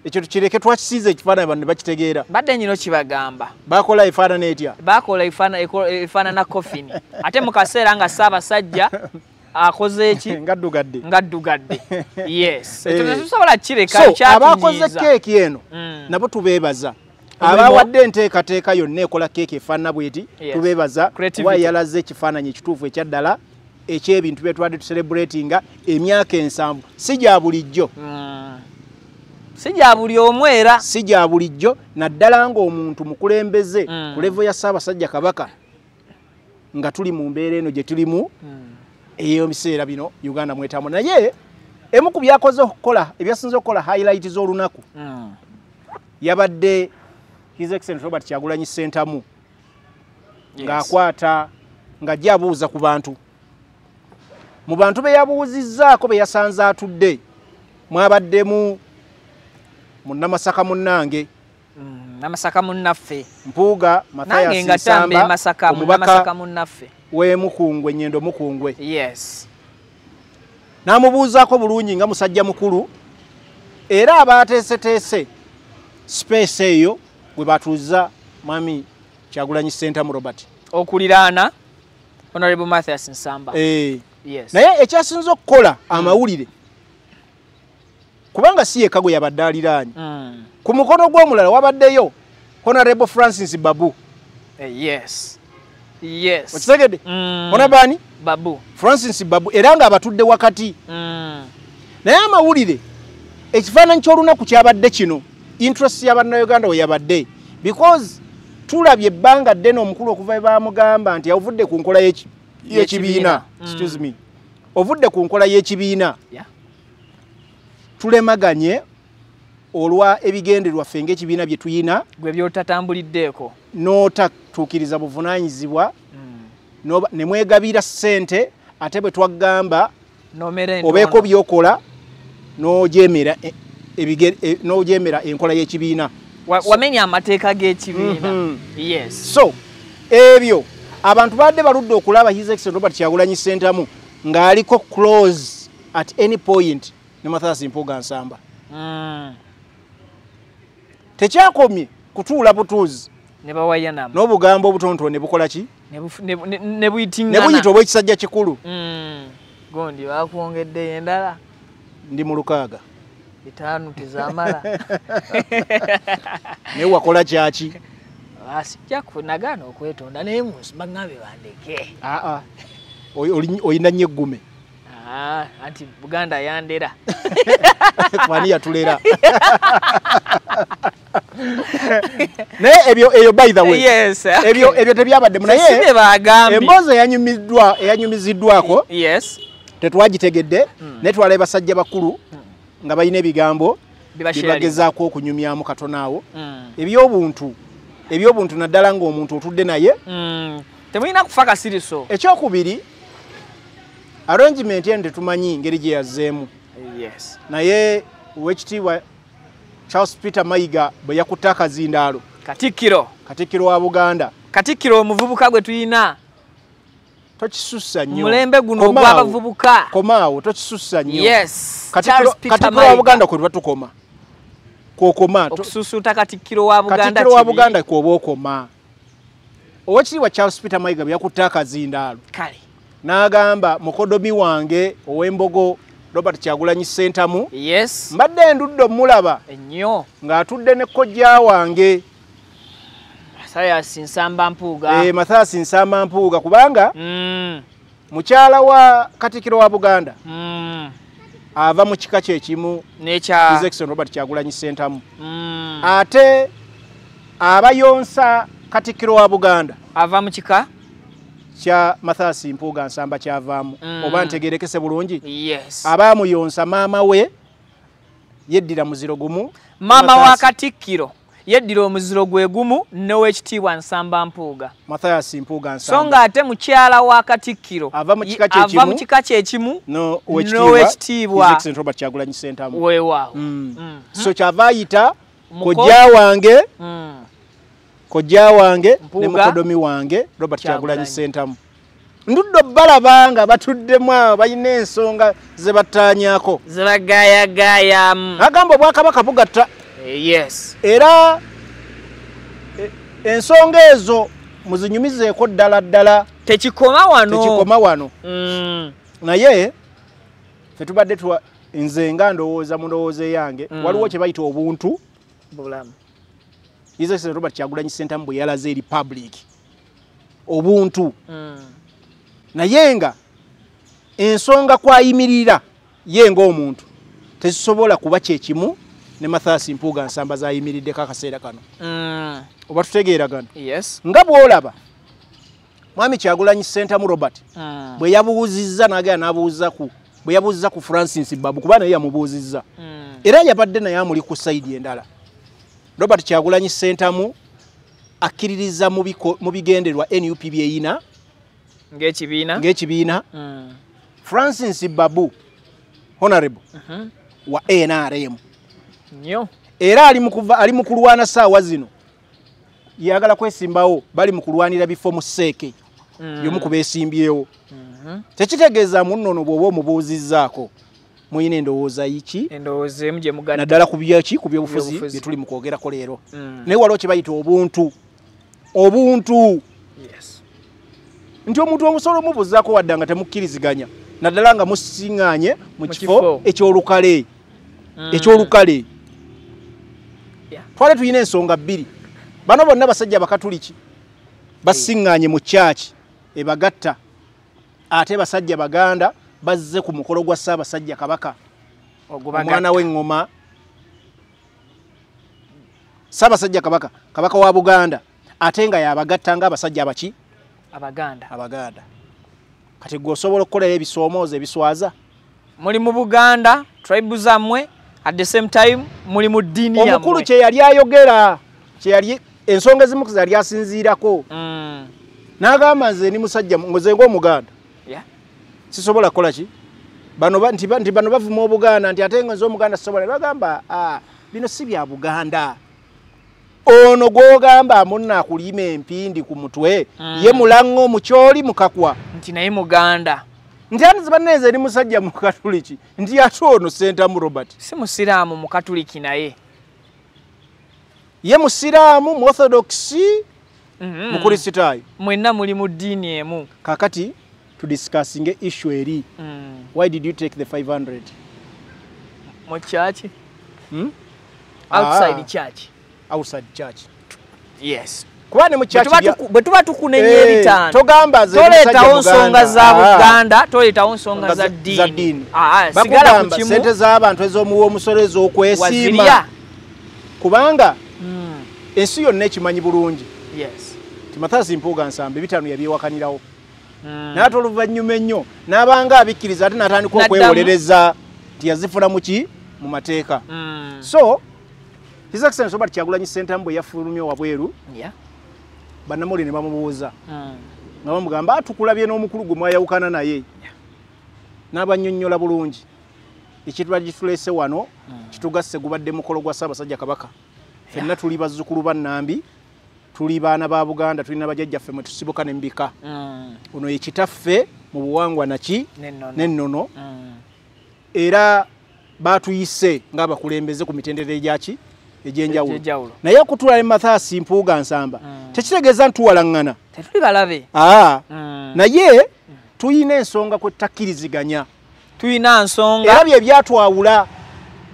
ekyo tukireke twakisiiza ekifaananyi bano ne bakitegeera badde nyino kibagamba bakola efaanana etya bakola efaanana coffin ate mu kaseera nga Ssaabasajja akoze eki ngaddugadde yes ekyo tusobola kireka abakoze keeki eno nabo tubeebaza abawadde enteekateeka yonna ekola keeki efaanana bweti tubeebaza kuba yalaze ekifaananyi ekituufu ekyaddala ekyebintu bye twadde tucelebratinga emyaka 7 si gya bulijjo si gya buli omu era si gya bulijjo naddala ng'omuntu mukulembeze ku levo ya Ssaabasajja Kabaka nga tuli mu mbeera eno gye tulimu ey'ebiseera bino Uganda mwetamu naye emu ku byakoze okukola ebyasinze okukola highlight z'olunaku yabadde His Excellency Robert Kyagulanyi Ssentamu ng'akwata ng'ajja abuuza ku bantu mu bantu be yabuuzizzaako be yasanze atudde mwabaddemu munnamasaka munnange namasaka munnaffe Mpuuga Mathias Nsamba omubaka munnaffe w'Emukungwe Nnyendo Mukungwe yes n'amubuuzaako bulungi nga musajja mukulu era abaateeseteese space eyo gwe batuuza Mwami Kyagulanyi Ssentamu Robert okuliraana Honorable Mathias Nsamba yes naye ekyasinze okukola amawulire kubanga si yekka gwe yabadde aliraanye ku mukono gw'omulala wabaddeyo Honorable Francis Babu yes okitegedde Honorable Babu Francis Babu era nga abatudde wakati naye amawulire ekifaananyi ky'olunaku kyabadde kino interest y'Abannayuganda we yabadde because tulabye ebbanga ddene omukulu okuva bamugamba nti avudde ku nkola y'ekibiina excuse me ovudde ku nkola y'ekibiina tulemaganye olwa ebigendererwa ffe ng'ekibiina bye tuyina gwe byotatambuliddeeko n'otatuukiriza buvunaanyizibwa ne mwegabira ssente ate bwe twaggamba obeeko byokola n'ojeemera enkola y'ekibiina wamenya amateeka g'ekibiina yes so ebyo abantu badde baludde okulaba His Excellency Robert Kyagulanyi Ssentamu ng'aliko close at any point ne Mathias Mpuuga Nsamba tekyakomye kutuula butuuzi ne bawayanama n'obugambo obutonotono ne bukola ki ne buyita obw'ekisajja kikulu gondi bakwongedde endala ndi mu 6 5 tezamala naye wakola kyaki asijja kunagana okwetonda naye munsi baŋŋambe bandeke olina nnyo eggume anti Buganda yandera kwani yatulera naye eyo by the way yes ebyo tebyabaddemu naye emboozi eyanyumiziddwako yes tetwagitegedde naye twalabe basajja bakulu nga balina ebigambo bibagezaako okunyumyamu katonaawo ebyobuntu naddala ng'omuntu otudde naye temulina kufa kasiriso ekyokubiri arrangement eno tetumanyi ngeri gye yazzeemu yes naye Oweekitiibwa Charles Peter Mayiga bwe yakutte akazindaalo Katikkiro wa Buganda Katikkiro omuvubuka gwe tuyina tokisussa nnyo mulembe guno ogw'abavubuka komaawo tokisussa nnyo yes Katikkiro wa Buganda kwe tukoma kwokoma okususuuta Katikkiro wa Buganda kwoba okoma Oweekitiibwa Charles Peter Mayiga bwe yakutte akazindaalo kale n'agamba mukodomi wange ow'Embogo Robert Kyagulanyi Ssentamu yes mbadde ndudde omulaba ennyo ng'atudde ne kojja wange Mathias Nsamba Mpuuga Mathias Nsamba Mpuuga kubanga mukyala wa Katikkiro wa Buganda ava mu kika kyekimu His Excellency Robert Kyagulanyi Ssentamu ate abayonsa Katikkiro wa Buganda ava mu kika kya Mathias Mpuuga Nsamba kyavaamu oba ntegerekese bulungi yes abaamuyonsa maama we yeddira muziro gumu maama wa Katikkiro yeddira omuziro gwe gumu n'Oweekitiibwa Nsamba Mpuuga Mathias Mpuuga Nsamba so nga ate mukyala wa Katikkiro ava mu kika kyekimu n'Oweekitiibwa His Excellency Robert Kyagulanyi Ssentamu weewaawo so kyava ayita kojja wange ne mukodomi wange Robert Kyagulanyi Ssentamu ndudde balaba nga batuddemu abo balina ensonga ze battaanyaako ze bagayagaya agamba Obwakabaka bugatta Yes. Era ensonga ezo muzinyumizeeko ddala tekikoma wano. Naye fe tubadde nze nga ndowooza mu ndowooza yange waliwo kye bayita obuntu bulamu. His Excellency Robert Kyagulanyi Ssentamu bwe yalaze eri public obuntu naye nga ensonga kwayimirira ye ng'omuntu tezisobola kuba kyekimu ne Mathias Mpuuga Nsamba zayimiriddeko akaseera kano. Oba tutegeeragana? Yes. Nga bw'olaba Mwami Kyagulanyi Ssentamu Robert bwe yabuuzizza n'agenda n'abuuza bwe yabuuzizza ku Francis Babu kuba naye yamubuuzizza era yabadde naye amuli ku sayidi endala. Robert Kyagulanyi Ssentamu akkiririza mu bigenderwa NUP byeyina ng'ekibiina Francis Babu Honorable wa NRM era ali mu kulwana ssaawa zino yagala kwesimbawo bali mu kulwanira bifo mu Seeke y'omu ku beesimbyewo. Tekitegeeza munnono bw'oba omubuuzizzaako muyina endowooza yiki endowooza emu gye mugadde naddala ku byaki ku byobufuzi bye tuli mu kwogerako leero. Naye waliwo kye bayita obuntu nti omuntu omusobola omubuuzaako wadde nga temukkiriziganya naddala nga musiŋŋaanye mu kifo eky'olukale. Twali tulina ensonga bbiri. Bano bonna basajja bakatuliki basiŋŋaanye mu kyaki ebagatta ate basajja baganda bazze ku mukolo gwa Ssaabasajja Kabaka omwana w'eŋŋoma Ssaabasajja Kabaka wa Buganda ate nga yabagatta ng'abasajja abaki abaganda. Kati gwe osobola okukolera ebisoomooza ebiswaza muli mu Buganda tribe zammwe at the same time muli mu ddiini yammwe. Omukulu kye yali ayogera ensonga ezimu zali asinziirako n'agamba nze ni musajja nze ng'Omuganda sisobola kukola ki nti bano bavuma Obuganda nti ate nga nze Omuganda sisobola. Bagamba bino si bya Buganda. Ono gw'ogamba munna akulima empindi ku mutwe ye mulaŋŋo mu kyoli mukakwa nti naye Muganda nti ate zibaneze ni musajja mu Katuliki nti ate ono Ssentamu Robert si musiraamu mu Katuliki naye ye musiraamu mu Orthodox mu Kristaayo mwenna muli mu ddiini emu. Kakati to discussing issue eri why did you take the 500 mu church outside church? Yes. Kubane mu church bwe tuba tukunenya ebitaano togamba ze toleetawo nsonga za Buganda toleetawo nsonga za ddiini. Sigala ku kimu sente z'abantu ez'omuwa omusolo ez'okwesiima kubanga ensi yonna ekimanyi bulungi ti Mathias Mpuuga Nsamba ebitaano yabyewakanirawo n'ate oluvannyuma ennyo n'abanga abikkiriza ate n'atandika okwewolereza nti yazifuna mu mateeka. So His Excellency Robert Kyagulanyi Ssentamu bwe yafulumya wabweru bannamawulire ne bamubuuza nga bamugamba atukulabye n'omukulu gwe mwayawukana naye n'abannyonnyola bulungi ekitula gituleese wano kitugasse gubadde mukolo gwa Ssaabasajja Kabaka. Fenna tuli bazzukulu ba Nnambi tuli baana ba Buganda tulina bajjajjaffe mwe tusibuka ne mbika ono ye kitaffe mu buwangwa naki n'ennono era batuyise ng'abakulembeze ku mitendera egy'enjawulo naye okutula ne Mathias Mpuuga Nsamba tekitegeeza ntuwalaŋŋana tetuli balabe naye tuyina ensonga kwe tutakkiriziganya tuyina nsonga era bye byatwawula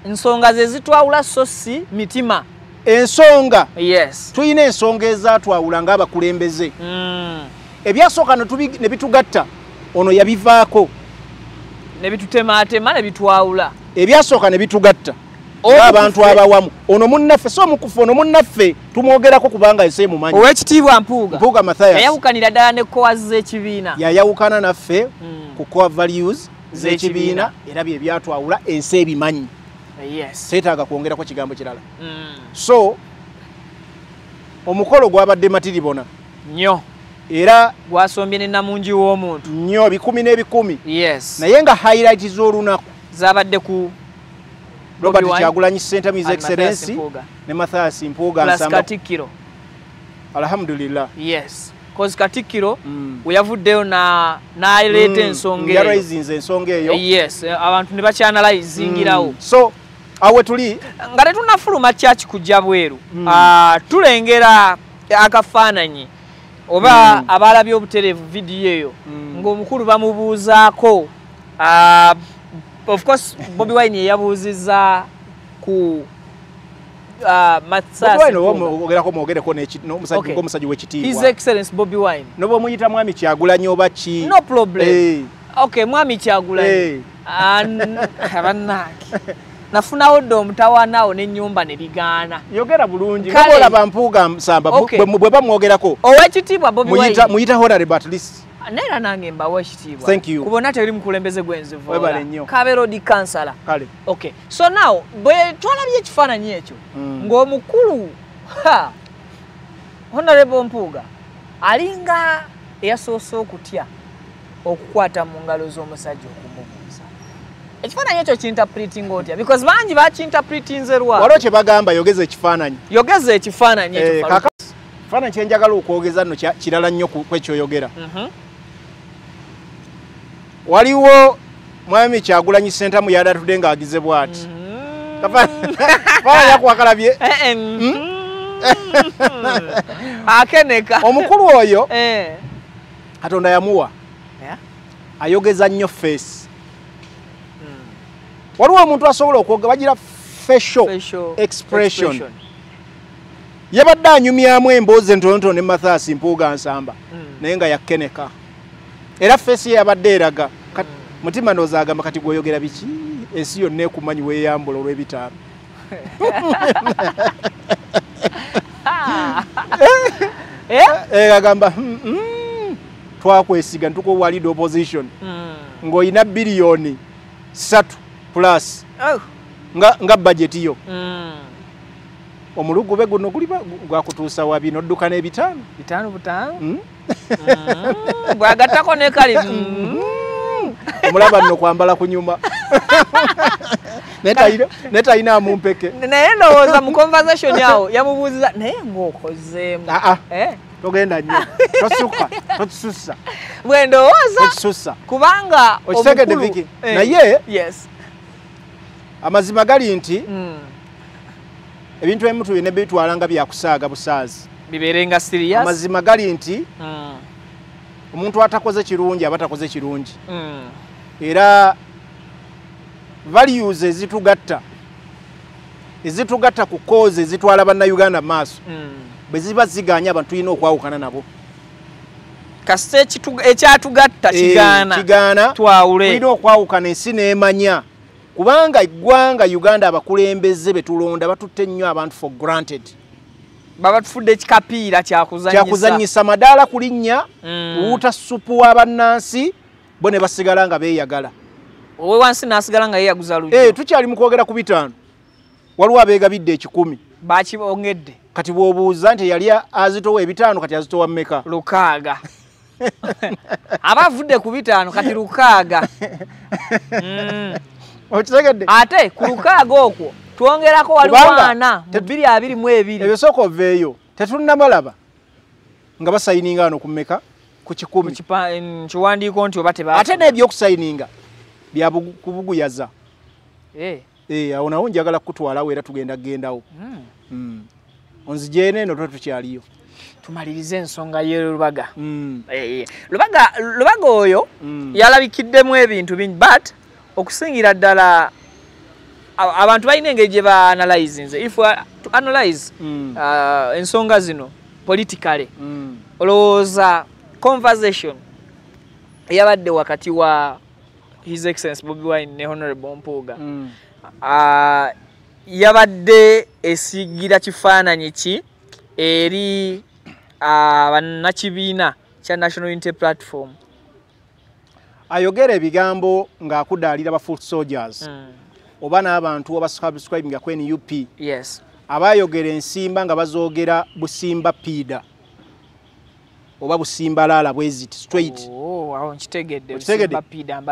ensonga ze zitwawula so si mitima ensonga tuyina ensonga ezaatwawula ng'abakulembeze ebyasooka ne bitugatta ono yabivaako ne bitutemaatema ne bitwawula ebyasooka ne bitugatta abantu abawamu ono munnaffe so mukufu ono munnaffe tumwogerako kubanga ensi mumanyi Oweekitiibwa Mpuuga Mathias yayawukanira ddala ne koas z'ekibiina yayawukana naffe ku core values z'ekibiina era bye byatwawula ensi ebimanyi seetaaga kwongerako kigambo kirala. So omukolo gwabadde matiribona nnyo era gwasombye ne namungi w'omuntu nnyo bikumi n'ebikumi naye nga highlight z'olunaku zabadde ku Robert Kyagulanyi Ssentamu His Excellency ne Mathias Mpuuga Nsamba Katikkiro. Alhamdulillah. Kozi Katikkiro we yavuddeyo n'aleeta ensonga eyo yarayizinze ensonga eyo abantu ne bakyanalayizingirawo. So awe tuli nga tetunafuluma church kujja bweru tulengera akafaananyi oba abalabye obutereevu vidiyo eyo ng'omukulu bamubuuzaako of course Bobi Wine yabuuzizza ku omusajja w'ekitiibwa His Excellency Bobi Wine noba omuyita mwami Kyagulanyi oba ki no problem okay mwami Kyagulanyi bannange nafunawo dde omutawaanawo n'ennyumba ne bigaana yogera bulungi olaba Mpuuga Nsamba bwe bamwogerako ow'ekitiibwa Bobi Wine muyita honorable at least neera nange mbawa ekitiibwa kubona teri mukulembeze gwenzivoola Kaberodi kansala okay so now bwe twalabye ekifaananyi ekyo ng'omukulu honorable Mpuuga alinga eyasoose okutya okukwata mu ngalo z'omusajja okumubuuza ekifaananyi ekyo kinterpreting otya because bangi bakinterpretinze lwa waliwo kye bagamba yogeza ekifaananyi ekyo kifaananyi kye njagala okwogeza nno kirala nnyo kwekyoyogera waliwo mwami Kyagulanyi Ssentamu yadatudde ng'agize bw'ati kafaananyi akwakalabye akeneka omukulu oyo Katonda yamuwa ayogeza nnyo face waliwo omuntu asobola okwogera bagira facial expression yabadde anyumyamu emboozi entonotono ne Mathias Mpuuga Nsamba naye nga yakeneka era face ye yabadde eraga mutima ndowooza agamba kati gwoyogera biki ensi yonna ekumanyi weeyambula olw'ebitaano agamba twakwesiga ntukuwa lead opposition ng'olina biliyoni 3 plus nga budget yo omulugube guno guli gwakutuusa wabi n'odduka n'ebitaano bwagattako ne kali omulaba nno kwambala kunyuma netalina amumpeke naye ndowooza mu conversation yawo yamubuuziza naye ng'okozeemu togenda nnyo totusussa bwe ndowooza kubanga okitegedde Viki naye amazima gali nti ebintu ebimu tulina bitwala nga byakusaaga busaazi bibeerenga serious amazima gali nti omuntu atakoze kirungi aba takoze kirungi era values ezitugatta ku cause ezitwala bannayuganda maaso bwe ziba ziganya abantu tulina okwawukana nabo kasite ekyatugatta kigaana twawule tulina okwawukana ensi n'emanya kubanga eggwanga Uganda abakulembeze betulonda batutte nnyo abantu for granted baba tufudde ekikapiira kyakuzanyisa madaala kulinnya wuuta supu w'abannansi bo ne basigala nga beeyagala owe wansi n'asigala nga yeeyaguza lujjo tukyali mu kwogera ku 5 waliwo abeegabidde 10 bakibongedde kati bw'obuuza nti yali azitowa 5 kati azitowa mmeka 6 abavudde ku 5 kati 6 okitegedde ate ku 6 okwo twongerako waliwo 4 mu 222 ebyo sooka oveeyo tetunnabalaba nga basayininga wano ku mmeka ku 10 kiwandiiko nti oba teba ate n'ebyokusayininga bya kubuguyaza awo nawo njagala kukutwalawo era tugenda kugendawo onzijeene eno tukyaliyo tumalirize ensonga y'Olubaga Lubaga oyo yalabikiddemu ebintu bingi but okusingira ddala abantu balina engeri gye ba-analyze if to analyze ensonga zino politically olowooza conversation eyabadde wakati wa His Excellency Bobi Wine ne Honorable Mpuuga yabadde esigira kifaananyi ki eri bannakibiina kya National Unity Platform ayogera ebigambo ng'akudaalira ba foot soldiers oba n'abantu abasubscribinga ku NUP abayogera ensimba nga bazoogera busimba pida oba busimba laala bwezit straight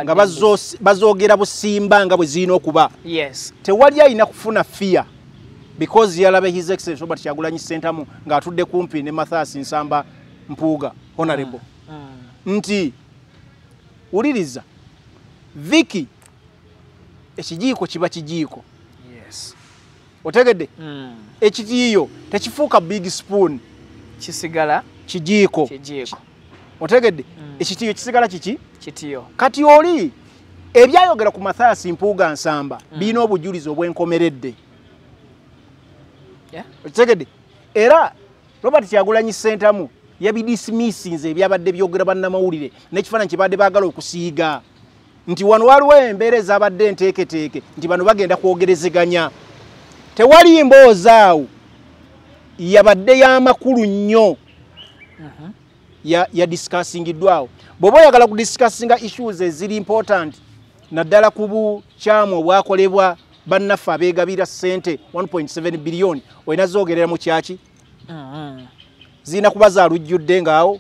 nga bazoogera busimba nga bwe zirina okuba tewali alina kufuna fear because yalabe His Excellency Robert Kyagulanyi Ssentamu ng'atudde kumpi ne Mathias Nsamba Mpuuga honorable nti uliriza Viki ekijiiko kiba kijiiko Yes. Otegedde? Ekitiiyo tekifuuka big spoon. Kisigala kijiiko. Otegedde? Ekitiiyo kisigala kiki? Kitiyo. Kati oli ebyayogera ku Mathias Mpuuga Nsamba birina obujulizi obwenkomeredde. Otegedde? Era Robert Kyagulanyi Ssentamu yabidismissinze ebyabadde byogera bannamawulire n'ekifaananyi kye badde baagala okusiiga nti wano waliwo embeera ezabadde enteeketeeke nti bano bagenda kwogerezeganya. Tewali mboozi awo yabadde y'amakulu nnyo ya discussingiddwawo. Bw'oba oyagala kudiscussinga issues eziri important naddala ku bukyamu obwakolebwa bannaffe abeegabira ssente 1.7 billion olina zoogerera mu kyaki zirina kuba zaalujjudde ngaawo.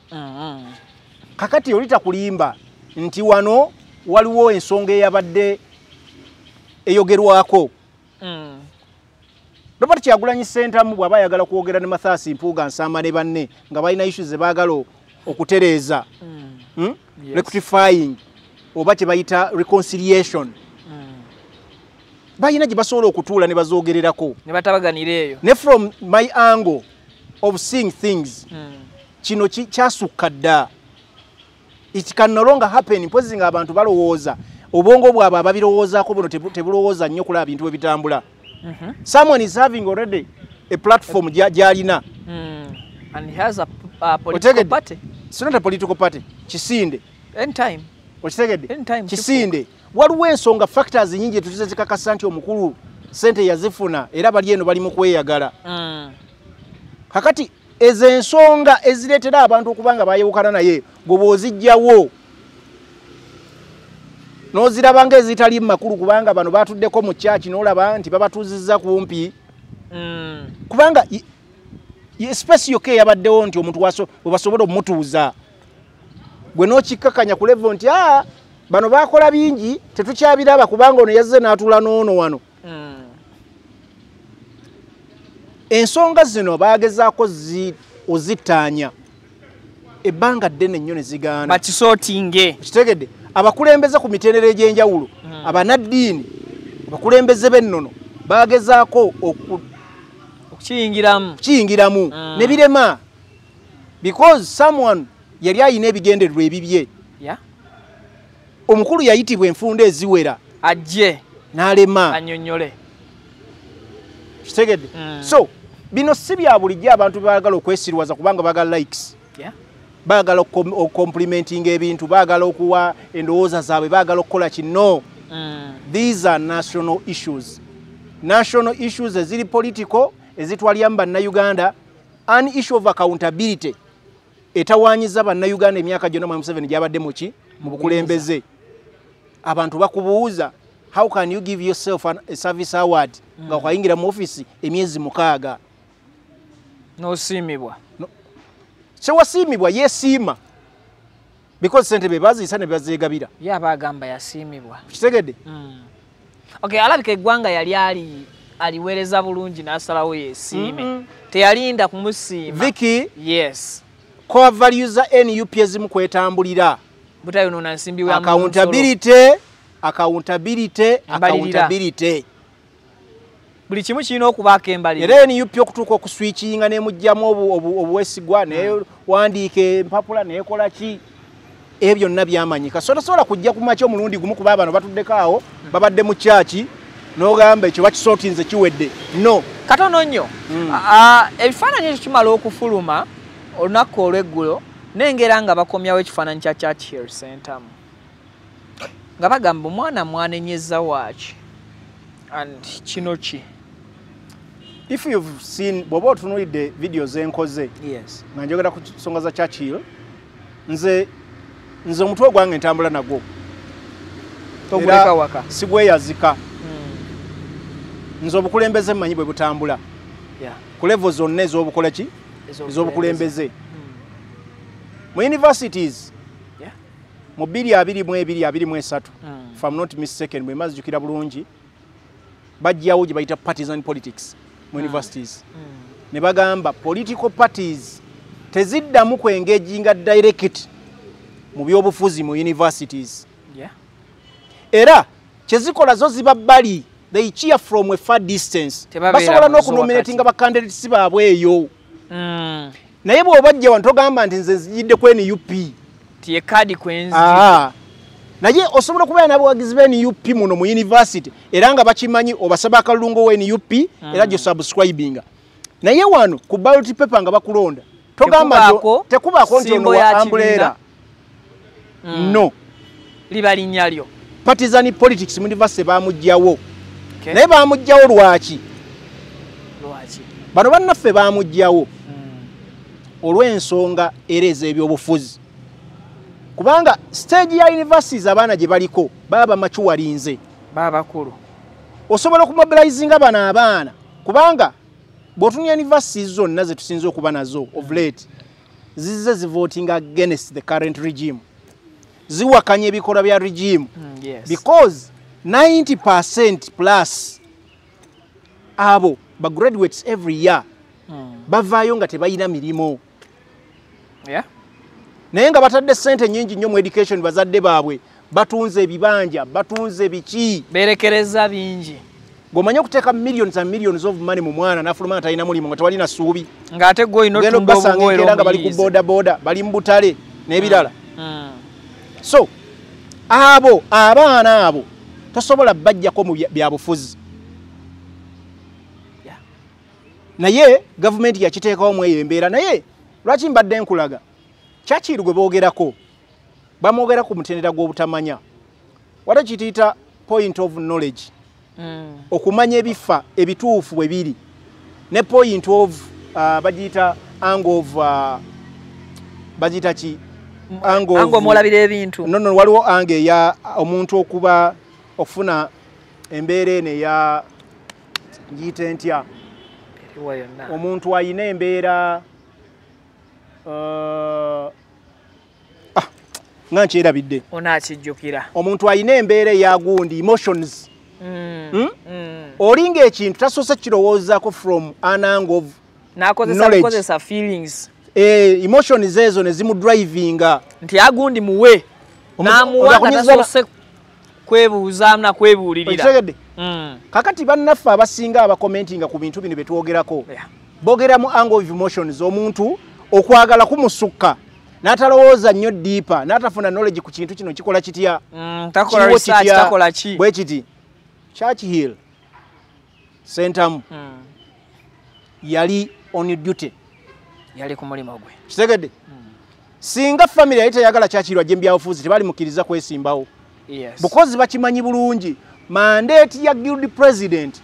Kakati olita kulimba nti wano waliwo ensonga eyabadde eyogerwako. Robert Kyagulanyi Ssentamu bw'aba ayagala kwogera ne Mathias Mpuuga Nsamba ne banne nga balina issues ze baagala okutereeza rectifying oba kye bayita reconciliation. Balina gye basobola okutuula ne bazoogererako ne batabaganira eyo. Ne from my angle of seeing things kino kyasukka dda. It can no longer happen mpozi nga abantu balowooza obwongo bwabwe ababirowoozaako buno tebulowooza nnyo kulaba bintu bwe bitambula. Someone is having already a platform gyalina. And he has a political party. It's not a political party. Kisinde. Anytime. Okitegedde? Anytime. Kisinde. Waliwo ensonga factors nyingi tuzize zikakasa nti omukulu sente yazifuna era bali eno bali mu kweyagala. Kakati ezo ensonga ezireetera abantu okubanga bayewukana naye bw'oba ozijjawo n'ozirabanga ezitali makulu kubanga bano batuddeko mu kyaki n'olaba nti babatuuzizza kumpi. Kubanga espesi yokka eyabaddewo nti omuntu bwe basobola omutuuza gwe n'okikkakanya ku level nti bano baakola bingi tetukyabiraba kubanga ono yazze n'atula n'ono wano. Ensonga zino baagezaako ozittaanya ebbanga ddene nnyo ne zigaana. Bakisootinge. Kitegedde? Abakulembeze ku mitendera egy'enjawulo, abanaddiini, abakulembeze b'ennono baagezaako okukiyingiramu ne birema because someone yali ayina ebigendererwa ebibye. Omukulu yayitibwa enfunda eziwera ajje n'alema annyonnyole. Kitegedde? So bino si bya bulijjo abantu baagala okwesirwaza kubanga baagala likes. Baagala complimenting ebintu, baagala okuwa endowooza zaabwe, baagala okukola kino. These are national issues. National issues eziri political ezitwalyamu bannayuganda, an issue of accountability etawaanyiza bannayuganda emyaka gyonna mu Museveni gyabadde muki mu bukulembeze. Abantu bakubuuza how can you give yourself a service award nga kwayingira mu office emyezi 6 n'osiimibwa. Sewasiimibwa yeesiima because sente be baziisa ne bazeegabira. Ye abagamba yasiimibwa. Kitegedde? Okay, alabika eggwanga yali aliweereza bulungi n'asalawo yeesiime. Teyalinda kumusiima. Vicky, yes. Core values za NUP ezimu kwetambulira. Butayonoona nsimbi wa accountability. Buli kimu kirina okubaako embalirira. Era NUP okutuuka okuswitchinga n'emujjamu obuwesigwa naye wandiika empapula neekola ki ebyo byonna byamanyika. So tosobola kujja ku makya omulundi gumu kuba bano batuddeko awo babadde mu kyaki n'ogamba ekyo bakisootinze kiwedde. No. Katono nnyo. Ebifaananyi ekyo kimala okufuluma olunaku olw'eggulo nengera nga bakomyawo ekifaananyi kya Churchill Ssentamu nga bagamba omwana enyeza waaki and kino ki. If you've seen bw'oba otunuulidde videos enkoze nga njogera ku nsonga za Churchill, nze omutwe gwange ntambula nagwo toguleka waka sigweyazika. Nze obukulembeze mmanyi bwe butambula ku level zonna ez'obukola ki ez'obukulembeze mu universities mu 2022-2023 if I'm not mistaken bwe mazijukira bulungi bajjawo gye bayita partisan politics mu universities ne bagamba political parties teziddamu kwengeginga direct mu byobufuzi mu universities era kyezikola zo ziba bbali they cheer from a far distance. Tebabeera Basobola mu zo n'okunominatinga wakati. bacandidates baabwe eyo. Naye bw'obajja wano togamba nti nze nzijidde ku NUP. Tiye kadi kwenzi. Naye osobola kubeera n'abawagizi ba NUP muno mu university era nga bakimanyi obasaba akalungo wa NUP era gyo subscribinga. Naye wano ku ballot paper nga bakulonda togamba tekubaako nti ono wa umbrella. No. Liba linnya lyo. Partisan politics mu university baamugyawo. Okay. Naye baamugyawo lwaki? Lwaki? Bano bannaffe baamugyawo olw'ensonga era ez'ebyobufuzi. Kubanga stage ya universities abaana gye baliko baba machuwalinze. Baba bakulu. Osobola okumobilizinga bana abaana. Kubanga bw'otunya universities zonna ze tusinze okuba nazo of late zize zivoting against the current regime. Ziwakanya ebikola bya regime. Yes. Because 90% plus abo ba graduates every year bavaayo nga tebalina mirimo. Yeah. Naye nga batadde ssente nnyingi nnyo mu education bazadde baabwe batunze ebibanja batunze biki berekereza bingi gomanya okuteeka millions and millions of money mu mwana n'afuluma nga talina mulimu nga tewalina ssuubi ng'ate gwe olina otumba obugoye nga bali ku boda bali mu butale n'ebirala. So abo abaana abo tosobola bajjako mu byabufuzi. Naye gavumenti yakiteekawo mu eyo embeera. Naye lwaki mbadde nkulaga Churchill gwe boogerako bamwogera ku mutendera gw'obutamanya wata kitiita point of knowledge okumanya ebifa ebituufu bwe biri ne point of bagiyita angle of bagiyita ki angle mwolabira ebintu no waliwo angle ya omuntu okuba okufuna embeera eno eya ngiyita ntya omuntu ayina embeera nga nkyerabidde onakijjukira omuntu ayina embeera eyagundi emotions olinga ekintu tasoose kirowoozaako from an angle of nakozesa feelings emotions ezo ne zimudrivinga nti agundi muwe namuwa nga tasoose kwebuuzaamu nakwebuulirira. Kakati bannaffe abasinga abakomentinga ku bintu bino betwogerako boogera mu angle of emotions omuntu okwagala kumusukka n'atalowooza nnyo deeper n'atafuna knowledge ku kintu kino kikola kitya takola research takola ki bwe kiti Churchill Sentamu yali on duty yali ku mulimo gwe kitegedde singa family yali teyagala Churchill ajje mbyabufuzi tebali mukkiriza kwesimbawo. Yes. Because bakimanyi bulungi mandate ya guild president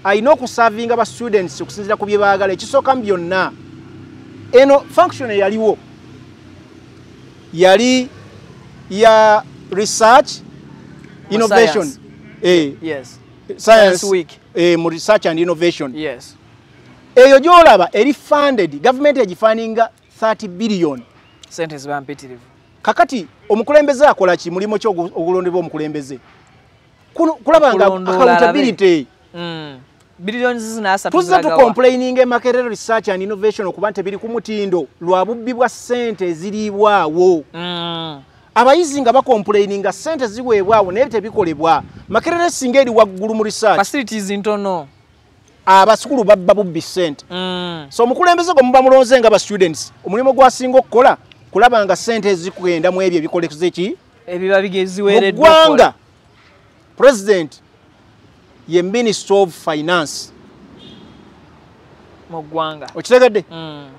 ayina okusavinga aba students okusinzira ku bye baagala ekisooka byonna eno function yaliwo yali ya research innovation yes science week mu research and innovation. Yes. Eyo gyolaba eri funded government yagifaninga 30 billion sentes bampitirivu. Kakati omukulembeze akola ki mulimo kyo ogulondebwa omukulembeze kulabanga accountability billions zinasa tuza tu complaining Makerere research and innovation okuba ntebiri ku mutindo lwa bubbi bwa sente ziribwawo. Abayizi nga bakomplaininga sente ziweebwawo naye tebikolebwa. Makerere singa eri waggulu mu research facilities ntono abasukulu babba bubbi sente. So omukulembeze gwe muba mulonze nga ba students omulimo gwasinga okukola kulabanga sente zikugenda mu ebyo ebikolezo ki ebiba bigeziweereddwa gwanga. President ye Minister of Finance mu ggwanga okitegedde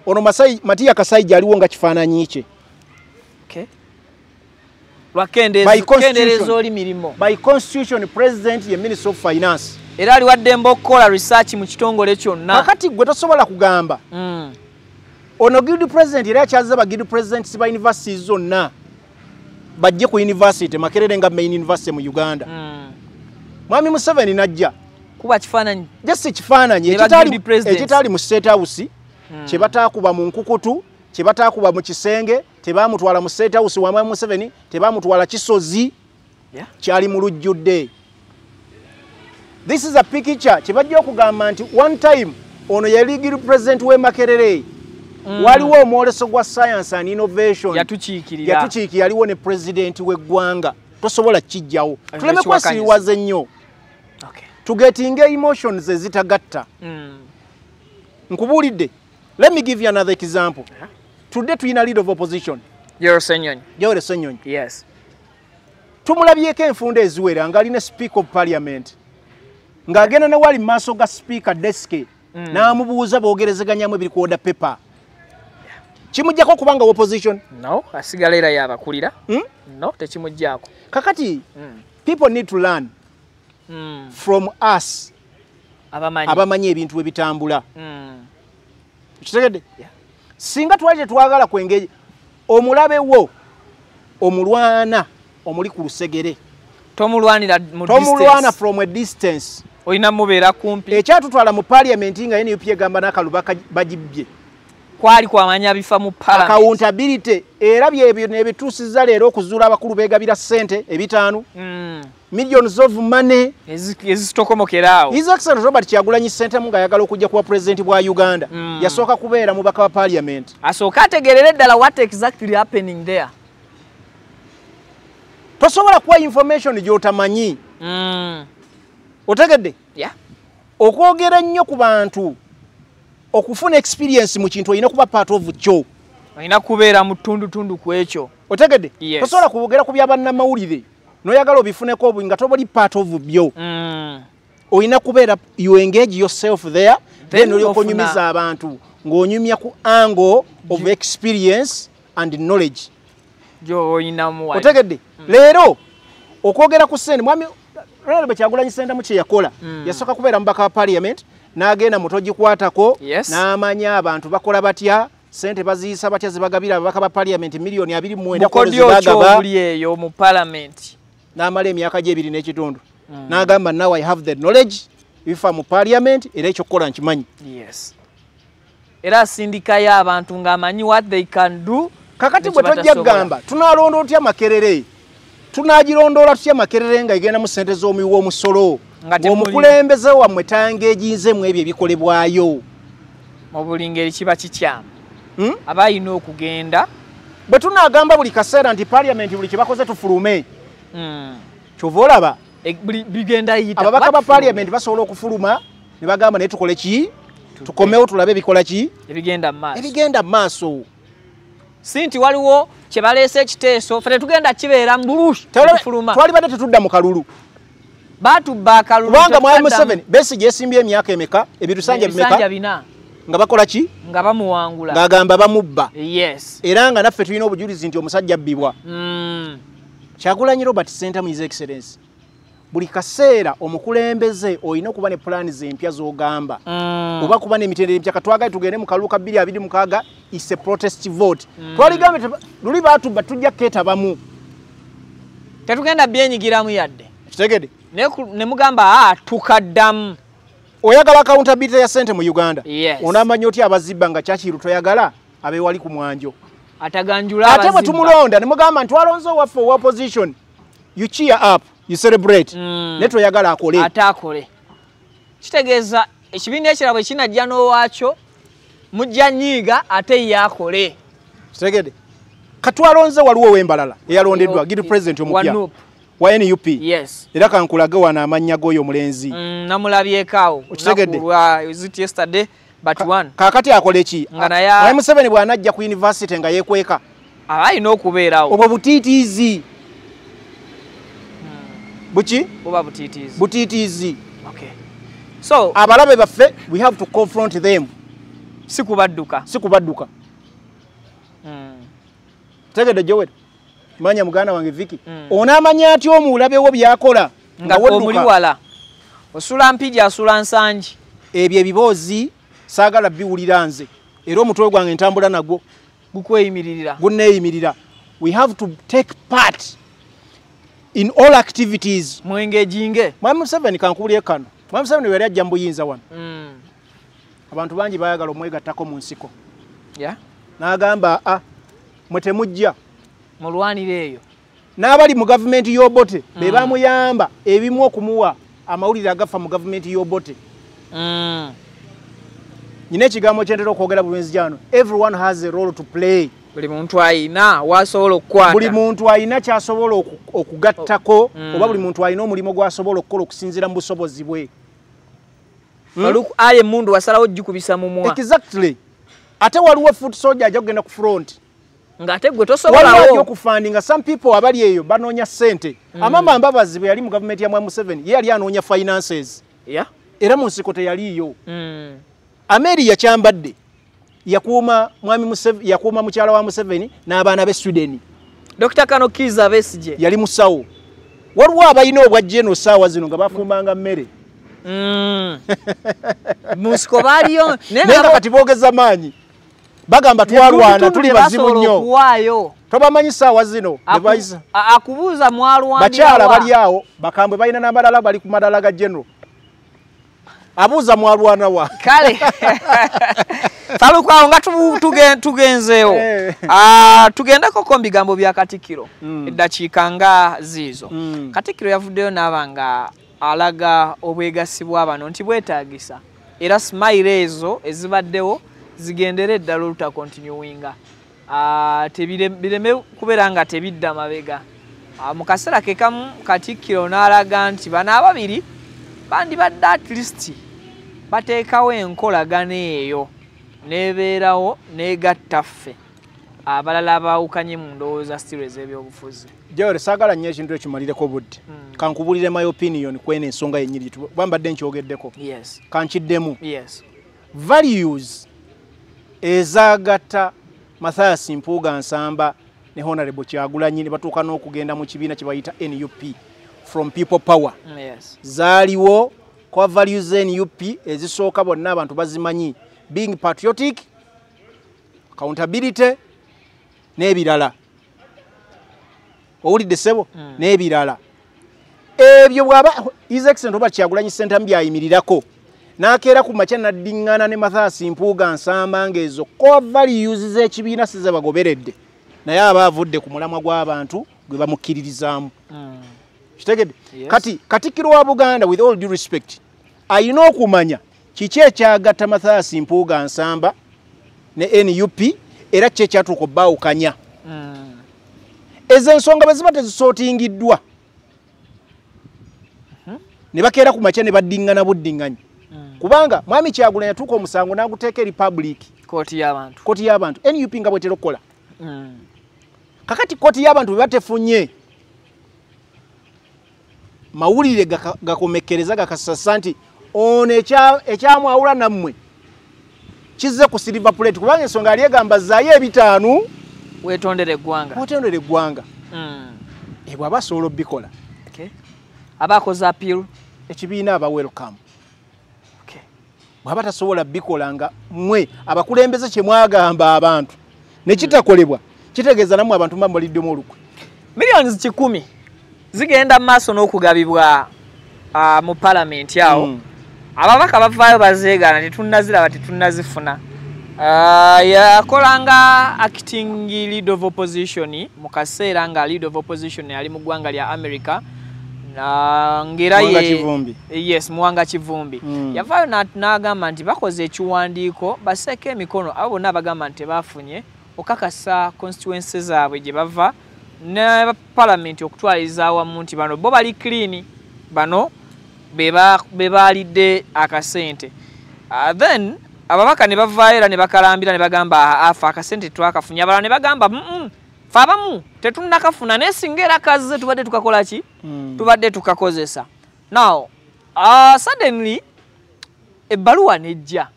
ono Matiya Kasaija aliwo nga kifaananyi kye. Lwakendeeza oli mirimo by constitution president ye Minister of Finance era ali waddemba okukola research mu kitongole kyonna. Kakati gwe tosobola kugamba ono guild president era akyaza ba guild presidents ba universities zonna bajje ku university Makerere nga main university mu Uganda. Mwami Museveni najja kuba kifaananyi just kifaananyi ekitali mu State House kye bataakuba mu nkukutu kye bataakuba mu kisenge tebaamutwala mu State House wa Mwami Museveni tebaamutwala Kisozi kyali mu lujjudde. This is a picture kye bajja okugamba nti one time ono yali guild president we Makerere waliwo omwoleso gwa science and innovation yatukiikirira yaliwo ne president w'eggwanga tosobola kijjawo tuleme kwesiriwaza ennyo tugetinga emotions ezitagatta. Nkubulidde. Let me give you another example. Today tuyina leader of opposition. Yoweri Ssenyonyi. Yoweri Ssenyonyi. Yes. Tumulabyeko enfunda eziwera ng'alina speaker of parliament. Ng'agenda ne wali maaso ga speaker desk. N'amubuuza boogerezeganyamu ebiri ku order paper. Kimujjako kubanga opposition? No, asigala era yabakulira. No, tekimujjako. Kakati, people need to learn from us. Abamanyi ebintu bwe bitambula. Kitegedde? Singa twali tetwagala kwengeje omulabe wo omulwana omuli ku lusegere. Tomulwanira mu distance. Tomulwana from a distance. Oyina mubeera kumpi. Ekyatutwala mu parliament nga NUP egamba n'akalubaka bagibye. Kwali kwamanya bifa mu parliament. Accountability era byebyo nebituusiza leero okuzuula abakulu beegabira ssente ebitaano. Millions of money. Ezitokomokeraawo. His Excellency Robert Kyagulanyi Ssentamu ng'ayagala okujja kuba president bwa Uganda. Yasooka kubeera mubaka wa parliament. Asooka ategeerere ddala what exactly happening there. Tosobola kuwa information gy'otamanyi. Otegedde? Yeah. Okwogera nnyo ku bantu okufuna experience mu kintu olina kuba part of kyo. Olina kubeera mu tundu ku ekyo. Otegedde? Yes. Tosobola kwogera ku byabannamawulire noyagala obifuneko nga tobali part of byo. Olina kubeera you engage yourself there then olyokonyumiza abantu ng'onyumya ku angle of experience and knowledge. Otegedde? Leero okwogera ku ssente mwami Honorable Kyagulanyi Ssentamu kye yakola yasooka kubeera mubaka wa parliament n'agenda mutogikwatako n'amanya abantu bakola batya ssente baziyisa batya zibagabira ababaka ba parliament milioni 29 zibagaba eyo mu parliament n'amala emyaka gye 2 n'ekitundu n'agamba now I have the knowledge bifa mu parliament era ekyokukola nkimanyi. Yes. Era asindikayo abantu ng'amanyi what they can do. Kakati bwe tojja kugamba tunalonda otya Makerere tunagirondoola tutya Makerere nga igenda mu ssente z'omuwi w'omusolo omukulembeze wammwe tange eginze mu ebyo ebikolebwayo mu buli ngeri kiba kikyamu. Aba alina okugenda bwe tunagamba buli kaseera nti parliament buli kye bakoze tufulume. Kyova olaba bigenda yita ababaka ba parliament basobola okufuluma ne bagamba naye tukole ki tukomewo tulabe ebikola ki ebigenda mu maaso. Sinti waliwo kye baleese ekiteeso ffe tetugenda kibeera mbulushi tufuluma. Twali badde tetudda mu kalulu batubba akalulu kubanga mwami Museveni Besigye yeesimbye emyaka emeka ebitusanja bimeka nga bakola ki nga bamuwangula ng'agamba bamubba. Yes. Era nga naffe tulina obujulizi nti omusajja abbibwa. Kyagulanyi Robert Ssentamu His Excellency buli kaseera omukulembeze olina okuba ne pulaani z'empya z'ogamba oba kuba n'emitendera empya katwagaye tugende mu kalulu ka 2026 is a protest vote. Twaligambe luli baatubba tujja kkeetabamu tetugenda byenyigiramu yadde kitegede ne mugamba tukaddamu. Oyagala accountability ya ssente mu Uganda. Yes. Onamanya otya abazibba nga kyakiru toyagala abe wali ku mwanjo ataganjula abazibba. Ate bwe tumulonda ne mugamba nti walonze waffe wa opposition you cheer up you celebrate ne toyagala akole atakole. Kitegeeza ekibiina ekirabo kinajja n'owaakyo mujja nyiiga ate yakole. Kitegede katwalonze waliwo w'embalala eyalondeddwa gidi president omupya wa NUP. Yes. Era kankulage wana amannya g'oyo omulenzi. Namulabyekaawo. Okitegedde? Is it yesterday but one. Kaakati akole ki? Mwami Museveni bw'anajja ku university nga yeekweka. Alina okubeerawo. Obwo butiitiizi. Buki? Oba butiitiizi. Butiitiizi. Okay. So abalabe baffe we have to confront them. Si kubadduka. Si kubadduka. Tegedde Joel. Manya muganda wange Viki. Onamanya ati omulabewo byakola nga omuli wala. Osula mpija asula nsanji. Ebyo ebiboozi saagala biwulira nze. Era omutwe gwange ntambula nagwo gukweyimirira. Gunneeyimirira. We have to take part in all activities. Mwengejinge. Mwami Museveni kankubulye kano. Mwami Museveni wali ajja mbuyinza wano. Abantu bangi bayagala omwegattako mu nsiko. Yeah. N'agamba mwe temujja. Mulwanire eyo. N'abali mu gavumenti y'Obote be bamuyamba ebimu okumuwa amawulire agafa mu gavumenti y'Obote. Nyina ekigambo kyentera okwogera bulwenzi gyano. Everyone has a role to play buli muntu ayina wasobola okukwata buli muntu ayina kyasobola okugattako oba buli muntu ayina omulimo gwasobola okukola okusinziira mu busobozi bwe. aye mundu wasalawo jikubisa mu mwa. Exactly. Ate waliwo foot soldier ajja kugenda ku front. Ngate gwe tosobola wo. Waliwo okufandinga some people abali eyo banoonya ssente. Amama Mbabazi bwe yali mu government ya Museveni ye yali anoonya finances. Yeah. Era mu nsiko teyaliyo. Ameri yakyambadde. Yakuuma mwami Museveni yakuuma mukyala wa Museveni n'abaana be Sweden. Dr. Kano Kiza Besije yali musawo. Waliwo abayina obwa general saawa zino nga bafumbanga mmere. Musiko baliyo nena kati boogeza maanyi. Bagamba twalwana tuli bazibu nnyo. Tobamanyi saawa zino device. Akubuuza mwalwana. Bakyala bali awo bakambwe balina n'amalala bali ku madala ga general. Abuuza mwalwana wa. Kale. Falukwa nga tugenzeewo. Tugendako ko bigambo bya Katikkiro. Eddakiika nga ziizo. Katikkiro yavuddeyo n'abanga alaga obwegasibwa bano nti bwetaagisa. Era smile ezo ezibaddewo zigendere ddala oluta continuinga. Bireme kubeera nga tebidda mabega. Mu kaseera ke kamu Katikkiro n'alaga nti bano ababiri bandibadde at least bateekawo enkolagana eyo nebeerawo negattaffe abalala abawukanye mu ndowooza stilo ez'ebyobufuzi. Jawere saagala nnyo ekintu ekimalireko budde. Kankubulire my opinion kwene ensonga yennyini bambadde nkyogeddeko. Yes. Kankiddemu. Yes. Values ezagatta Mathias Mpuuga Nsamba ne Honorable Kyagulanyi ne batuuka n'okugenda mu kibiina kye bayita NUP from people power. Yes. Zaaliwo kwa values NUP ezisooka bonna abantu bazimanyi. Being patriotic, accountability, n'ebirala. Owulidde ssebo? N'ebirala. Ebyo bw'aba His Excellency Robert Kyagulanyi Ssentamu by'ayimirirako n'akeera ku makya n'addiŋŋana ne Mathias Mpuuga Nsamba ng'ezo core values z'ekibiina size bagoberedde naye aba avudde ku mulamwa gw'abantu gwe bamukkiririzaamu. Kitegedde? Kati Katikkiro wa Buganda with all due respect ayina okumanya kiki ekyagatta Mathias Mpuuga Nsamba ne NUP era kiki ekyatuuka obbaawukanya. Ezo ensonga bwe ziba tezisootingiddwa ne bakeera ku makya ne baddiŋŋana buddiŋŋanyi. Kubanga mwami Kyagulanyi yatuuka omusango n'aguteeka eri public kooti y'abantu. Kooti y'abantu NUP nga bwetera okukola. Kakati kooti y'abantu bwe batefunye mawulire gakomekkereza gakasasa nti ono ekyamwawula nammwe kizze ku silver plate kubanga ensonga yali egamba zaayo ebitaanu weetondere eggwanga. Weetondere eggwanga. Bw'aba asobola obbikola. Abakoze appeal ekibiina aba welcome. Bw'aba tasobola bikola nga mmwe abakulembeze kye mwagamba abantu ne kitakolebwa kitegeeza nammwe abantu mbamaliddemu olukwe. Millions 10 zigenda maaso n'okugabibwa mu parliament awo. Ababaka bavaayo bazeegaana tetunnaziraba tetunnazifuna. Yakolanga acting lead of opposition mu kaseera nga lead of opposition ali mu ggwanga lya America. Ngera yes Muwanga Kivumbi. Yavaayo n'agamba nti bakoze ekiwandiiko baseeko emikono abo bonna bagamba nti bafunye okakasa constituencies zaabwe gye bava ne parliament okutwaliza awamu nti bano bo bali clean bano be baalidde akasente. Then ababaka ne bavaayo era ne bakalambira ne bagamba afa akasente twakafunye abalala ne bagamba fabamu tetunnakafuna naye singa era kaze tubadde tukakola ki? Tubadde tukakozesa. Now suddenly ebbaluwa nejja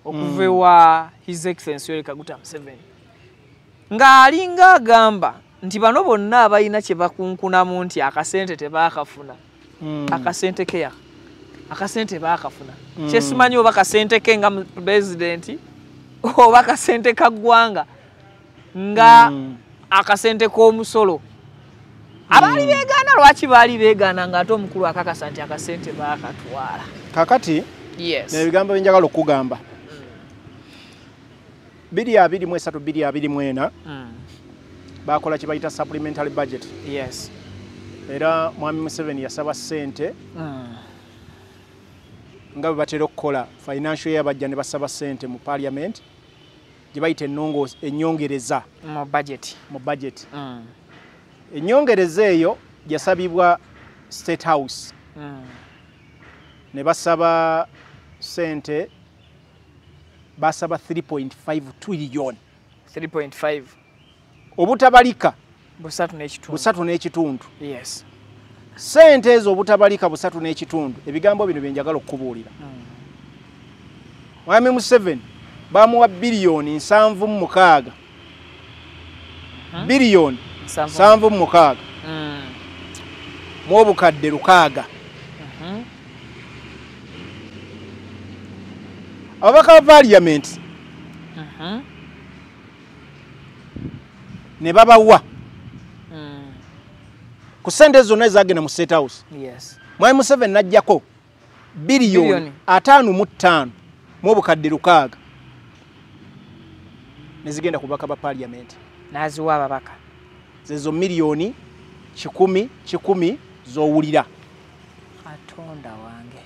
okuva ewa His Excellency Yoweri Kaguta Museveni ng'alinga agamba nti bano bonna abalina kye bakunkunamu nti akasente tebaakafuna. Akasente ke akasente baakafuna. Kyesimanyi oba kasente ke nga president oba kasente ka ggwanga nga akasente k'omusolo. Abaali beegaana lwaki baali beegaana ng'ate omukulu akakasa nti akasente baakatwala. Kakati yes. N'ebigambo byenjagala okugamba 2023-2024 bakola kye bayita supplementary budget. Yes. Era mwami Museveni yasaba ssente nga bwe batera okukola financial year bajja ne basaba ssente mu parliament gye bayita ennyongereza mu budget. Ennyongereza eyo yasabibwa State House. Ne basaba sente, basaba 3.5 trillion. 3.5 obutabalika busatu n'ekitundu. Yes. Sente ezo obutabalika busatu n'ekitundu, ebigambo bino byenjagala okubuulira. Mwami Museveni bamuwa biliyoni 76. Biliyoni 76 mu obukadde 600. Ababaka ba Parliament ne babawa ku sente zonna ezagenda mu State House. Yes. Mwami Museveni najjako biliyoni 55 mu obukadde 600 nezigenda ku baka ba Parliament. Naziwa ababaka zezo miliyoni 10 zowulira. Katonda wange.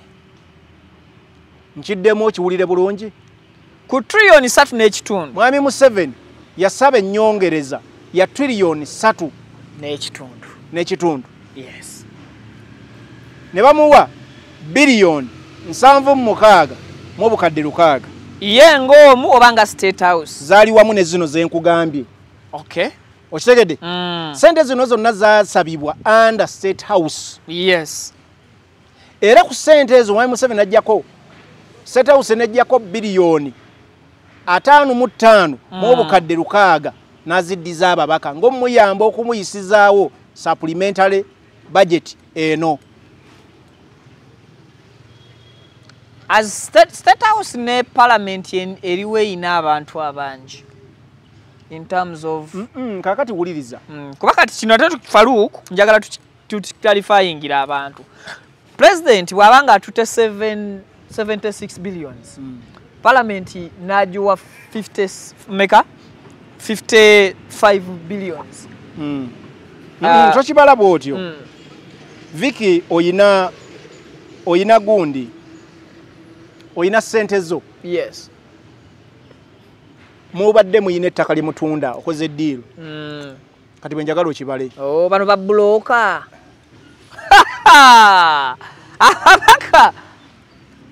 Nkiddemu okiwulire bulungi. Ku trillioni 3 n'ekitundu. Mwami Museveni yasaba ennyongereza ya trillioni 3 n'ekitundu. Yes. Ne bamuwa biliyoni 76 mu obukadde 600. Ye ng'omu obanga State House. Zaali wamu ne zino ze nkugambye. Okay. Okitegedde? Sente zino zonna zaasabibwa under State House. Yes. Era ku sente ezo Mwami Museveni ajjako State House nejjako biliyoni 55 mu obukadde 600 n'aziddiza ababaka ng'omuyamba okumuyisizaawo supplementary budget eno. As State House ne Parliament eriwe ina abantu abangi in terms of kakati wuliriza kuba kati kino ate Farouk njagala tuclarifyingira abantu. President wabanga atute 76 billions. Parliament najuwa 55 billions. Tokibala bwotyo. Vicky oyina gundi. Oyina sente zo. Yes. Mubadde muyina ettaka limutunda okoze deal. Kati bwenjagala okibale. Oh, bano babloka. Abaka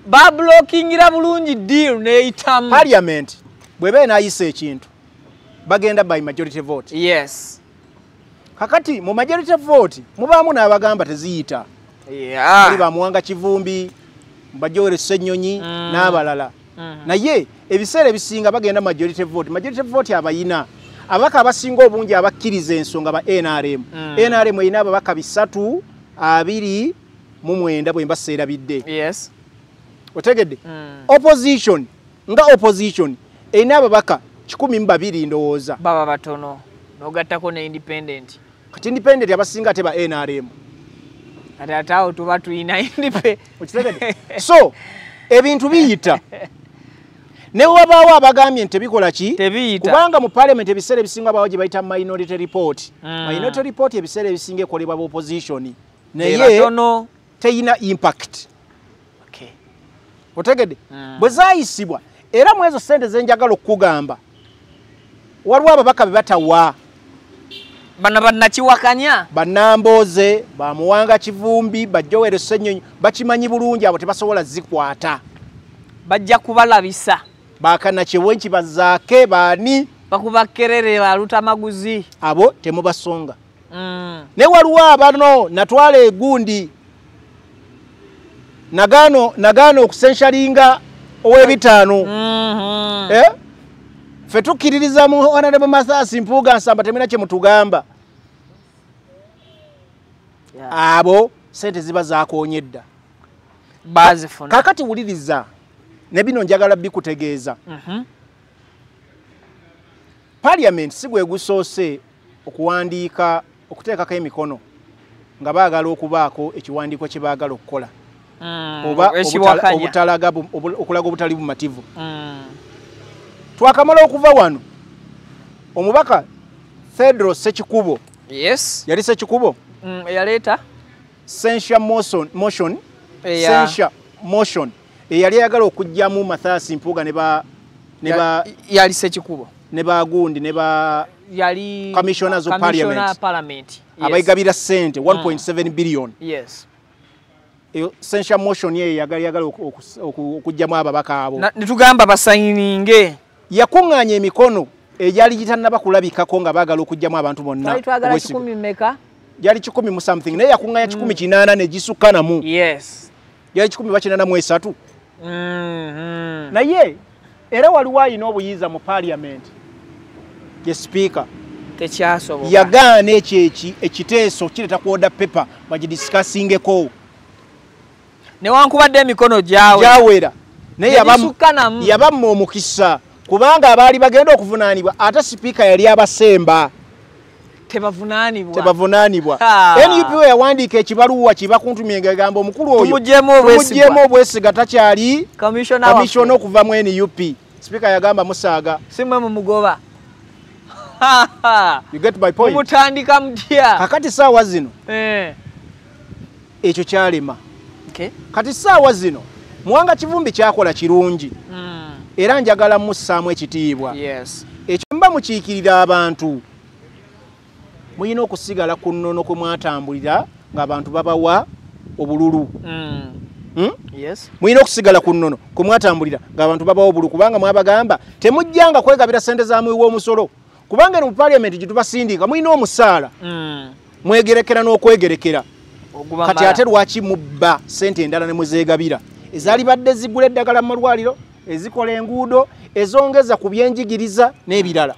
bablokingira bulungi deal neeyitamu. Parliament bwebe naayisa ekintu bagenda by majority vote. Yes. Kakati mu majority vote mubaamu n'abagamba teziyita. Yeah. Bali bamuwanga Kivumbi, Bajowere Ssenyonyi n'abalala. Naye ebiseera ebisinga bagenda majority vote. Majority vote abayina abaka abasinga obungi abakkiriza ensonga ba NRM. NRM eyina ababaka 329 bwe mbaseera bidde. Yes. Otegedde? Opposition nga opposition eyina ababaka 12 ndowooza. Baba batono. Nogattako ne independent. Kati independent abasinga ate ba NRM. Atatawo tuba tuyina independent. Okitegedde? So ebintu biyita. Ne wabaawo abagambye nti tebikola ki? Tebiyita. Kubanga mu parliament ebiseera ebisinga baawo gye bayita minority report. Minority report ebiseera ebisinga ekolebwa opposition. Naye teyina impact. Okay. Otegedde? Bwe zaayisibwa era mu ezo sente zenjagala okugamba waliwo ababaka be batawa. Bana bannakiwakanya. Bannambooze, bamuwanga Kivumbi, Bajowere Ssenyonyi bakimanyi bulungi abo tebasobola zikwata. Bajja kubalabisa. Bakana Kyewenki bazaake baani. Bakuba Kerere baluta maguzi. Abo temubasonga. Ne waliwo abano natwala egundi. Nagano okusenshalinga ow'ebitaano. Ffe tukkiririza mu Honorable Mathias Mpuuga Nsamba temina kye mutugamba. Abo sente ziba zaakoonyedda. Bazifuna. Kakati wuliriza ne bino njagala bikutegeeza. Parliament si gwe gusoose okuwandiika okuteekako emikono nga baagala okubaako ekiwandiiko kye baagala okukola. Oba okulaga obutali bumativu. Twakamala okuva wano omubaka Fedro Sekikubo. Yes. Yali Sekikubo. Yaleeta censure motion. Censure motion. Yali ayagala okujjamu Mathias Mpuuga ne ba yali Sekikubo. ne bagundi ne ba yali commissioners of parliament abayigabira sente 1.7 billion. Yes. Essential motion ye yagala okujjamu ababaka abo. Netugamba basayininge. Yakunganya emikono ejali gitannaba kulabikako nga bagala okujjamu abantu bonna. Twagala 10 meka? Yali 10 mu something naye yakunganya 18 ne gisukana mu. Yes. Yali 18 naye era waliwo ayina obuyiza mu parliament ye speaker tekyasoboka yagaana ekiteeso kireta ku order paper bagidiscussingeko newankubadde emikono gyawera naye yabamma omukisa kubanga abaali bagenda okuvunaanibwa ate speaker yali abasemba tebavunaanibwa. NUP yawandiika ekibaluwa kibakuntumye ng'egamba omukulu oyo tumugyemu obwesiga takyali commissioner okuva mu NUP. Speaker yagamba musaaga simwe mu mugoba. You get my point. Mutandika mutya kakati saawa zino ekyo kyalema. Kati saawa zino Mwanga Kivumbi kyakola kirungi era njagala mussaamu ekitiibwa. Ekyo mba mukiikirira abantu muyina okusigala ku nnono kwe mwatambulira ng'abantu babawa obululu. Muyina okusigala ku nnono kwe mwatambulira ng'abantu babawa obululu kubanga mwabagamba temujjanga kwegabira sente za muwi w'omusolo kubanga mu parliament gye tubasindika muyina omusaala mwegerekera n'okwegerekera. Kati ate lwaki mubba sente endala ne muzeegabira ezaali badde zigula eddagala mu malwaliro ezikola enguudo ezongeza ku byenjigiriza n'ebirala.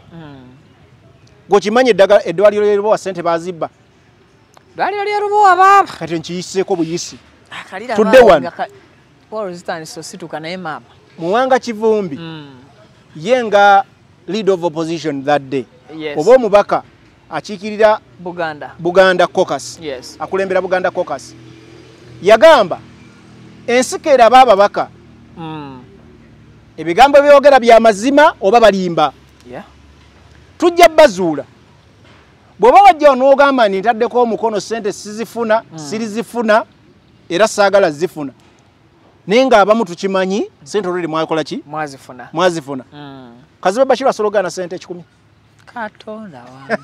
Gokimanyi eddwaliro ly'Erubowa sente bazibba. Eddwaliro ly'Erubowa baba kati nkiyiseeko buyisi tudde wano Mwanga Kivumbi ye nga lead of opposition that day oba omubaka akiikirira Buganda caucus akulembera Buganda caucus yagamba ensiko eraba ababaka ebigambo byogera bya mazima oba balimba tujja bazuula bw'oba wajja n'ogamba nti ntaddeko omukono sente sizifuna sirizifuna era saagala zifuna naye ng'abamu tukimanyi sente olweri mwakola ki mwazifuna. Kazibe Bashir asologana sente 10 Katonda wange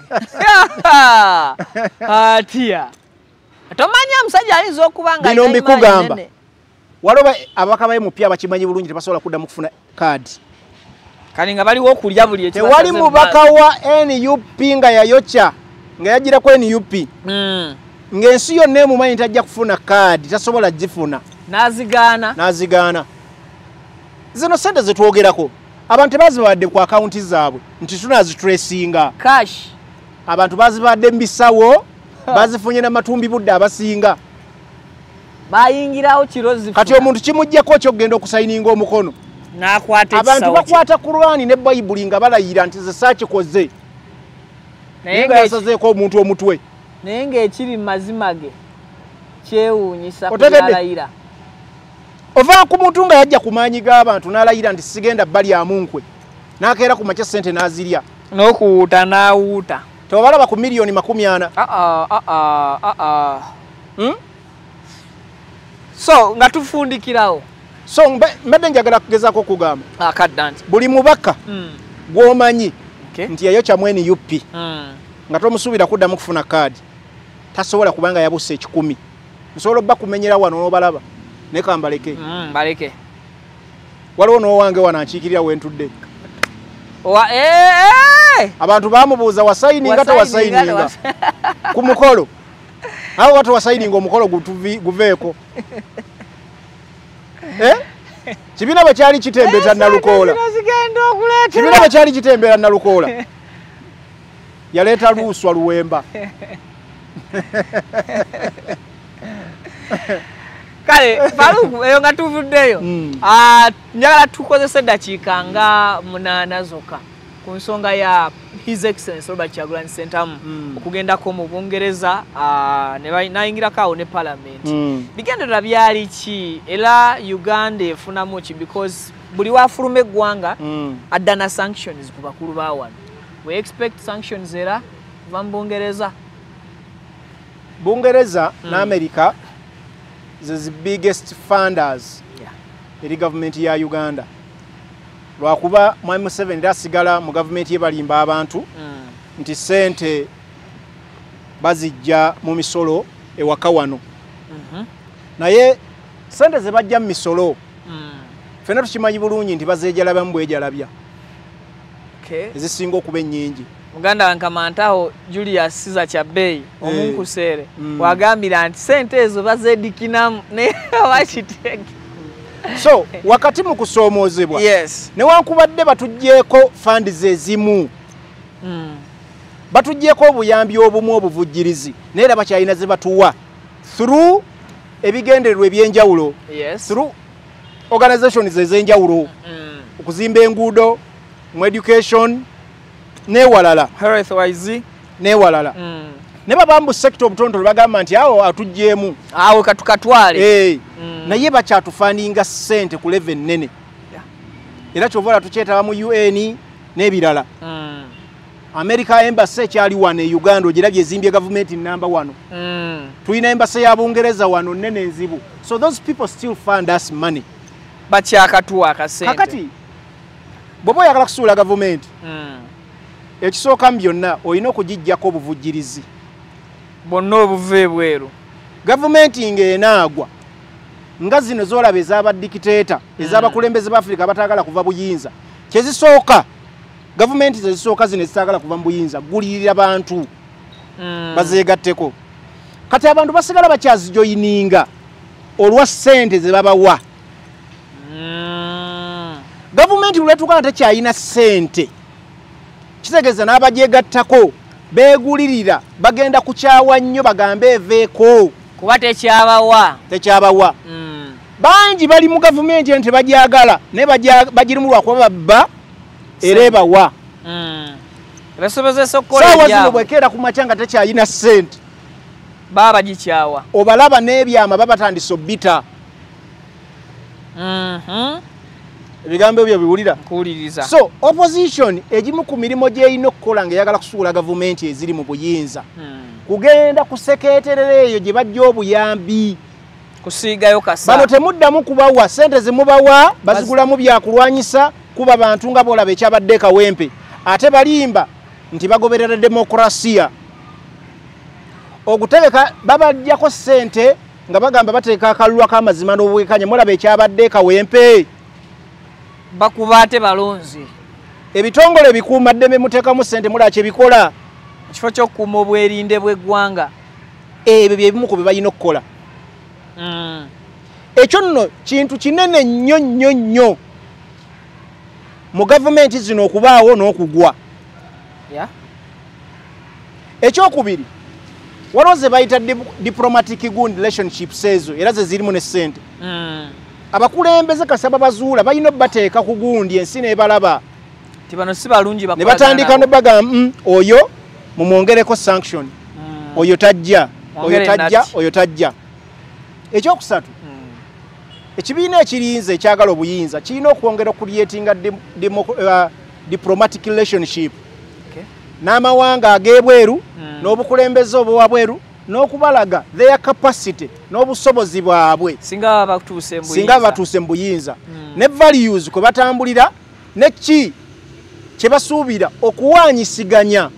atia tomanya musajja ayinza okubanga bino mbikugamba waloba abaka baye mupya bakimanyi bulungi tebasobola kuddamu kufuna kaadi kali nga baliwo okulya buli ekyo tewali mubaka wa NUP nga yayokya nga yagira ku NUP ng'ensi yonna emumanyi tajja kufuna kaadi tasobola gifuna nazigaana zino sente zetwogerako abantu tebazibadde ku akaunti zaabwe nti tunazitracinga cash abantu bazibadde mu bisawo bazifunye n'amatumbi budde abasinga bayingirawo kirozi kati omuntu kimujjako kyogenda okusayininga omukono abantu bakwata Kurani ne Bayibuli nga balayira nti ze saakikoze naye nga yasazeeko omuntu omutwe naye ng'ekiri mazima ge kyewuunyisa kulayira ova ku muntu nga yajja ku maanyi g'abantu n'alayira nti sigenda bbali amunkwe n'akeera ku makya sente n'azirya n'okuwuuta n'awuuta tewabalaba ku miliyoni 40. So nga tufundikirawo so mbadde njagala kugezaako okugamba akaddanti buli mubaka gw'omanyi nti yayokya mu NUP nga tomusuubira kuddamu kufuna kaadi tasobola kubanga yabusse 10 nsobola obba kumenyera wano n'obalaba ne kambaleke baleke waliwo n'owange wano ankiikirira wentudde abantu bamubuuza wasayininga tewasayininga ku mukolo awo watu wasayininga omukolo guveeko kibiina bwe kyali kitembera Nalukoola kibiina bwe kyali kitembera Nalukoola yaleeta Luuswa Luwemba kale Faruku eyo nga tuvuddeyo njagala tukozesa eddakiika nga 8 zokka ku nsonga ya His Excellency Robert Kyagulanyi Ssentamu okugendako mu Bungereza nayingirako awo ne Parliament bigenderera byali ki era Uganda efunamu ki because buli wafuluma eggwanga adda na sanctions ku bakulu ba wano we expect sanctions era kuva mu Bungereza na America is the biggest funders eri government ya Uganda lwakuba Mwami Museveni era asigala mu gavumenti ye balimba abantu nti ssente bazijja mu misolo ewaka wano. Naye ssente ze bajja mu misolo ffenna tukimanyi bulungi nti bazeejalabyamu bwejalabya ezisinga okuba ennyingi. Muganda wankamantaho Julius Siza Kyabbeyi omunkuseere wagambira nti ssente ezo bazeedikinamu naye abakiteeke. So wakati mu kusoomozebwa Yes. newankubadde batuggyeko funds ezimu batuggyeko obuyambi obumu obuvujjirizi naye era bakyalina ze batuwa through ebigendererwa ebyenjawulo. Yes. Through organizations ez'enjawulo okuzimba enguudo mu education newalala Health wise newalala ne babambu sector obutontole bagamba nti awo atuggyemu awo katukatwale naye bakyatufaninga ssente ku level nene era kyovola tukyetaba mu UN n'ebirala. America embassy ekyali wano e Uganda ogirabye ezimbye government number 1 tulina embassy ya Bungereza wano nene enzibu. So those people still fund us money bakyakatuwa akasente. kakati bw'oba oyagala kusuula gavumenti ekisooka mu byonna olina okugijjako obuvujjirizi bonna obuva ebweru. gavumenti ng'enaagwa nga zino zoolaba ez'abadikiteeta ez'abakulembeze b'Afrika abataagala kuva buyinza kyezisooka gavumenti zezisooka zino ezitaagala kuva mu buyinza gulirira bantu bazeegatteko. Kati abantu basigala bakyazijoyininga olwa ssente ze babawa. Gavumenti lwetuuka nga tekyalina ssente kitegeeza n'abagyegattako beegulirira bagenda kukyawa nnyo bagambe eveeko kuba tekyabawa. Bangi bali mu gavumenti ente bagyagala naye bagirimu lwakuba babba era ebawa. Basobozesa okukola saawa zino bwekeera ku makya nga tekyalina ssente baba bagikyawa obalaba n'ebyama babatandisa obbita. Ebigambo ebyo biwulira kuwuliriza. So opposition egimu ku mirimu gy'erina okukola ng'eyagala kusuula gavumenti eziri mu buyinza kugenda kusekeeterera eyo gye bajja obuyambi kusiigayo kasa. Bano temuddamu kubawa ssente zemubawa bazigulamu byakulwanyisa kuba bantu nga boolaba ekyabadde kawempe ate balimba nti bagoberera demokrasiya okutegeka babajjako ssente nga bagamba bateeka akalulwa k'amazima n'obwekanya mulaba ekyabadde kawempe bakuba ate balonzi ebitongole bikuumaddeme muteekamu ssente mulaba kye bikola kifo ky'okukuuma obwerinde bw'eggwanga. Ebyo bye bimu ku bye balina okukola. Ekyo nno kintu kinene nnyo nnyo nnyo mu gavumenti zino okubaawo n'okugwa. Ekyokubiri waliwo ze bayita diplomatic good relationships ezo era ze zirimu ne ssente. Abakulembeze kasaba bazuula balina obbateeka ku gundi ensi n'ebalaba tibano si balungi ne batandika n'obagamba oyo mumwongereko sanction oyo tajja oyo tajja. Ekyokusatu ekibiina ekirinze ekyagala obuyinza kirina okwongera okuliyetinga diplomatic relationship n'amawanga ag'ebweru n'obukulembeze obwabweru n'okubalaga their capacity n'obusobozi bwabwe singa batuuse mu buyinza ne values kwe batambulira ne ki kye basuubira okuwaanyisiganya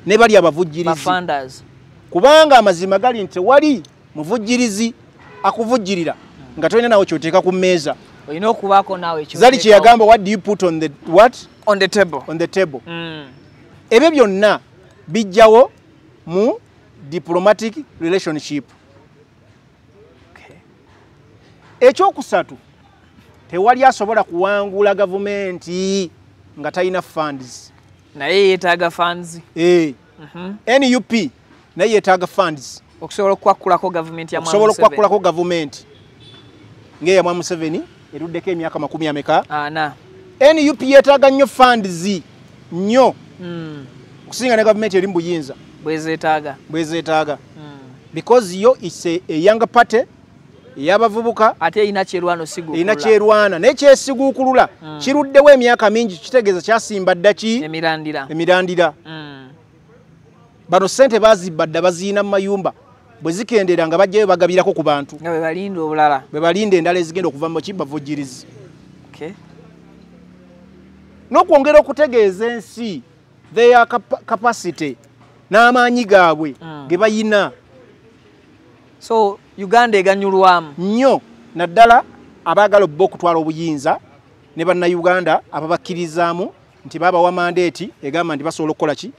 ne bali abavujjirizi kubanga amazima gali nti wali muvujjirizi akuvujjirira nga tolina nawe kyoteeka ku mmeeza olina okubaako naawe zali kye yagamba what do you put on the what on the table. Ebyo byonna bijjawo mu diplomatic relationship. Ekyokusatu tewali asobola kuwangula gavumenti nga talina funds. Naye yeetaaga funds. NUP naye yeetaaga funds okusobola okukwakulako gavumenti ya gavumenti ng'eya Mwami Museveni eruddeko emyaka 10 ameka. NUP yeetaaga nnyo funds nnyo okusinga ne gavumenti eri mu buyinza bwezeetaaga because yo is a younger party ey'abavubuka ate erina kyerwana naye kyesiguukulula kiruddewo emyaka mingi kitegeeza kyasimba ddaki emirandira. Bano ssente bazibba dda baziina mu mayumba bwe zikendera nga bajjayo bagabirako ku bantu nga bwe balinda endala ezigenda okuva mu kibavujjirizi. n'okwongera okutegeeza ensi their capacity n'amaanyi gaabwe ge bayina. So Uganda eganyulwamu nnyo naddala abaagala obba okutwala obuyinza ne bannayuganda ababakkirizaamu nti baabawa mandeeti egamba nti basobola okukola ki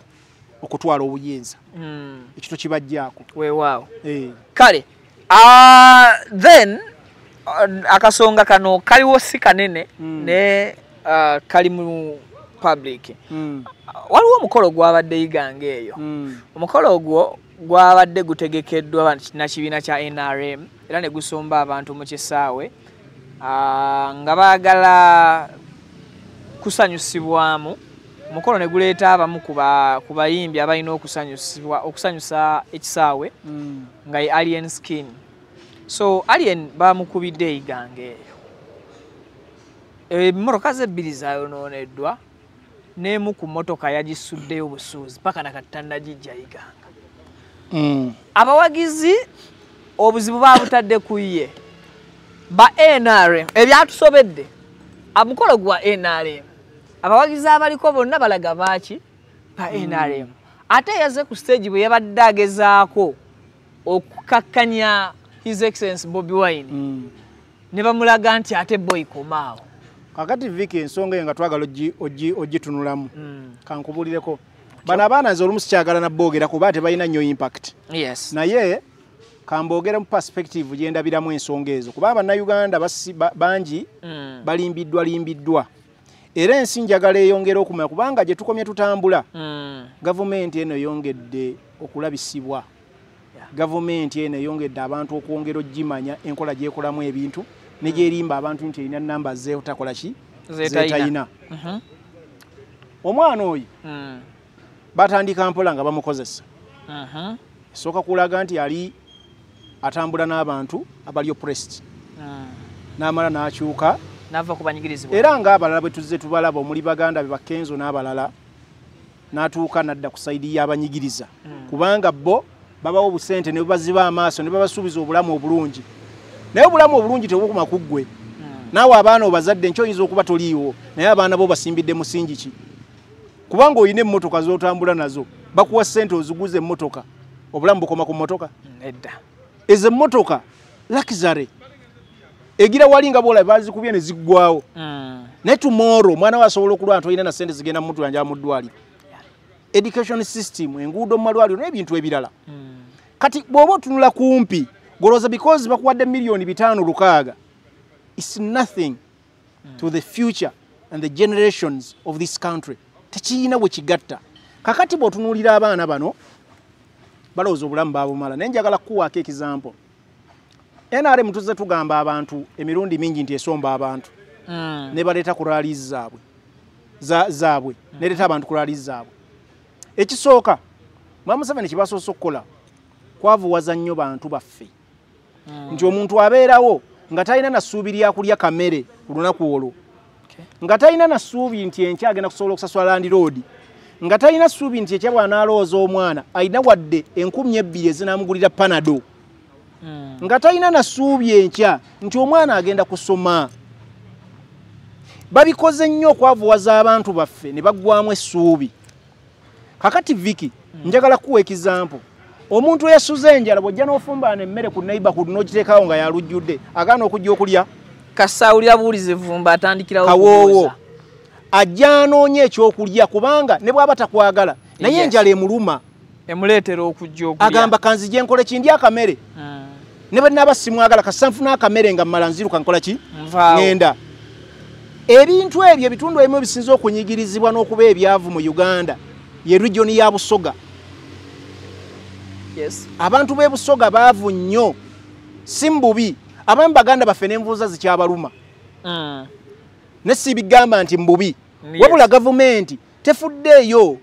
okutwala obuyinza. Ekito kibajjaako weewaawo. Kale then akasonga kano kaliwo si kanene ne kali mu public. Waliwo omukolo gwabadde Iganga eyo. Omukolo ogwo gwabadde gutegekeddwa na kibiina kya NRM era ne gusomba abantu mu kisaawe nga baagala kusanyusibwamu. Omukolo ne guleeta abamu ku bayimbi abalina okusanyusa ekisaawe nga ye Alien Skin. So Alien bamukubidde Iganga eyo. Emmotoka ze bbiri zaayonooneddwa n'emu ku mmotoka yagisuddeyo obusuuzi paka nakatannagijja Iganga. Abawagizi obuzibu baabutadde ku ye ba NRM ebyatusobedde amukolo gwa NRM abawagizi abaliko bonna balaga baaki ba NRM. Ate yaze ku stage bwe yabadde agezaako okukakkanya His Excellency Bobi Wine ne bamulaga nti ate boy komaawo. Kakati Vicky ensonga nga twagala ogitunulamu kankubulireko bana abaana nze olumu sikyagala nabboogera kuba tebalina nnyo impact. Yes. Naye kamboogera mu perspective gye ndabiramu ensonga ezo kuba bannayuganda bangi balimbiddwa era ensi njagala eyongera okumanya kubanga gye tukomye tutambula gavumenti eno yongedde okulabisibwa. Gavumenti eno yongedde abantu okwongera ogimanya enkola gyekolamu ebintu ne gyerimba abantu nti erina namba zeetakola ki zeetayina. Omwana oyo batandika mpola nga bamukozesa. Esooka kulaga nti yali atambula n'abantu abali oppressed. N'amala n'akyuka n'ava ku banyigirizibwa. Era ng'abalala bwe tuzze tubalaba omuli baganda be Bakenzo n'abalala n'atuuka n'adda ku sayidi y'abanyigiriza. Kubanga bo babawo obusente ne baziba amaaso ne babasuubiza obulamu obulungi. Naye obulamu obulungi tebukuma ku ggwe. Naawe abaana obazadde nkyo oyinza okuba toliiwo naye abaana bo basimbidde musingi ki? Kubanga oyina emmotoka z'otambula nazo bakuwa ssente oziguze emmotoka obulamu bukoma ku mmotoka? Nedda. Ezo emmotoka luxury egira wali nga bola bazikubye ne ziggwawo. Ne tomorrow mwana we asobola okulwala nti olina na ssente zigenda mu muttu yanjala mu ddwaliro. Education system enguudo mu malwaliro n'ebintu ebirala. Kati bw'oba otunula kumpi golooza because bakuwadde milioni 5,600 it's nothing to the future and the generations of this country. Tekiyina bwe kigatta. Kakati bw'otunuulira abaana bano balowooza obulamu baabumala. Naye njagala kukuwaako example. NRM tuzze tugamba abantu emirundi mingi nti esomba abantu ne baleeta ku rallies zaabwe nereeta abantu ku rallies zaabwe. Ekisooka Museveni kye basoose okukola kwavuwaza nnyo bantu baffe nti omuntu abeerawo nga talina na ssuubi lya kulya kamere ku lunaku olwo, nga talina na ssuubi nti enkya agenda kusobola okusasula Land Road, nga talina ssuubi nti ekya bw'anaalowooza omwana alina wadde 2,000 ezinaamugulira Panado, nga talina na ssuubi enkya nti omwana agenda kusoma. Babikoze nnyo okwavuwaza abantu baffe ne baggwamu essuubi. Kakati Vicky njagala kuwa example. Omuntu eyasuza enjala bw'ojja n'ofumbana emmere ku neighborhood n'ogiteekawo nga yalujjudde agaana okujja okulya kasawulira buulize vumba atandikirawo kawoowo ajja anoonye ekyokulya kubanga ne bw'aba takwagala naye enjala emuluma emuleetera okujja okulya agamba kanzije nkole kindi akamere ne bwe naba simwagala kasanfuna akamere nga mmala nziruka nkola ki ngenda. Ebintu ebyo ebitundu ebimu bisinza okunyigirizibwa n'okuba ebyavu mu Uganda ye region ya Busoga. Yes. Abantu b'e Busoga baavu nnyo si mbubi abamu baganda baffe n'envuuza zikyabaluma ne si bigamba nti mbubi wabula gavumenti tefuddeeyo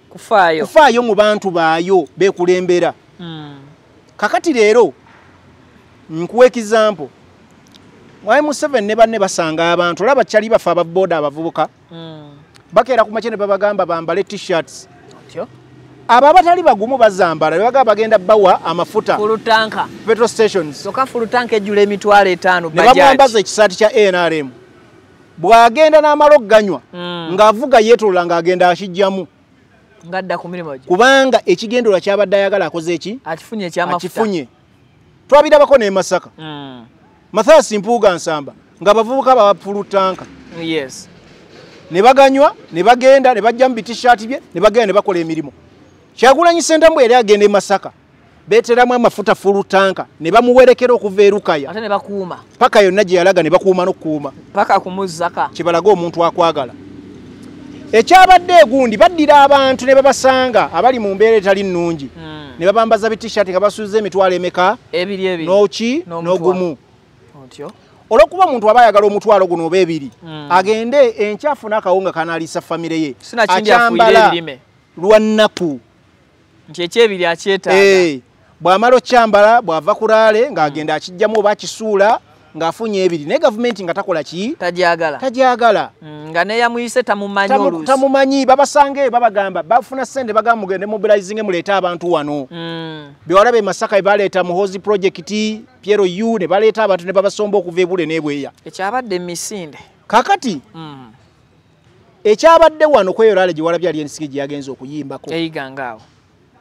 kufaayo mu bantu baayo beekulembera. Kakati leero nkuwa example. Mwai Museveni ne banne basanga abantu olaba kyali bafa ababooda abavubuka bakeera ku makye ne babagamba bambale t-shirts abo abatali bagumu bazambala baga bagenda bawa amafuta fulutanka petrol stations soka fulutanka ejjula emitwalo 5 budget ne bamwambaza ekisaati kya NRM bw'agenda n'amalo ganywa ng'avuga yeetolola ng'agenda akijjamu ngadda ku mirimu gye kubanga ekigendererwa ky'abadde ayagala akoze eki akifunye ekyamafuta akifunye twabirabako ne Masaka Mathias Mpuuga Nsamba ng'abavubuka bapulutanka yes ne baganywa ne bagenda ne bajja mu bitishaati bye ne bagenda ne bakola emirimu Kyagulanyi Ssentamu yali agenda e Masaka beeteramu amafuta full tanka ne bamuwerekera okuva e Lukaya ate ne bakuuma paka yonna gye yalaga ne bakuuma n'okukuuma paka kumuzaka kibalaga omuntu akwagala ekyabadde egundi baddira abantu ne babasanga abali mu mbeera etali nnungi ne babambaza bitishaati nga basuuza emitwalo emeka ebiri n'oki n'ogumu otyo olwokuba omuntu aba ayagala omutwalo guno oba ebiri agende enkyafu n'akawunga kanaalisa famire ye akyambala lwa nnaku nti ekyebiri akyetaaga bw'amala okyambala bw'ava ku laale ng'agenda akijjamu oba akisuula ng'afunye ebiri naye gavumenti nga takola ki tagyagala nga neyamuyise tamumanyi oluusi tamumanyi babasanga babagamba bafuna ssente bagamba mugende mobilizing muleete abantu wano bewalaba e Masaka baleeta Muhoozi project Piero U ne baleeta abantu ne babasomba okuva ebule n'ebweya ekyabadde misinde kakati ekyabadde wano kweyo laale gye walabye ali ensigi gye yagenza okuyimbako eyigangaawo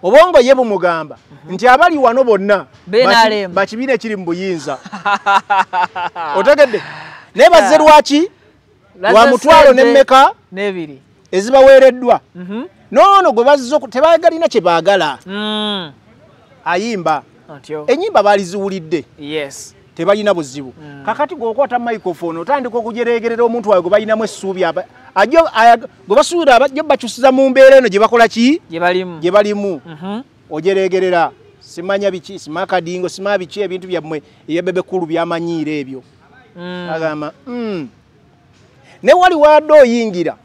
obongo ye bumugamba nti abali wano bonna bakibiina ekiri mu buyinza otegedde naye bazze lwaki lwa mutwalo n'emmeka n'ebiri ezibaweereddwa noono gwe bazze tebagalina kye baagala ayimba ennyimba baali ziwulidde tebalina buzibu kakati gweokwata microphone otandika okujereegerera omuntu wawe gwe balinamu essuubi gwe basuubira abajja bakyusiza mu mbeera eno gye bakola ki gye balimu ojereegerera simanya biki simakadingo sima biki ebintu byammwe ebyebebekulu byamanyiira ebyo agamba ne wali wadde oyingira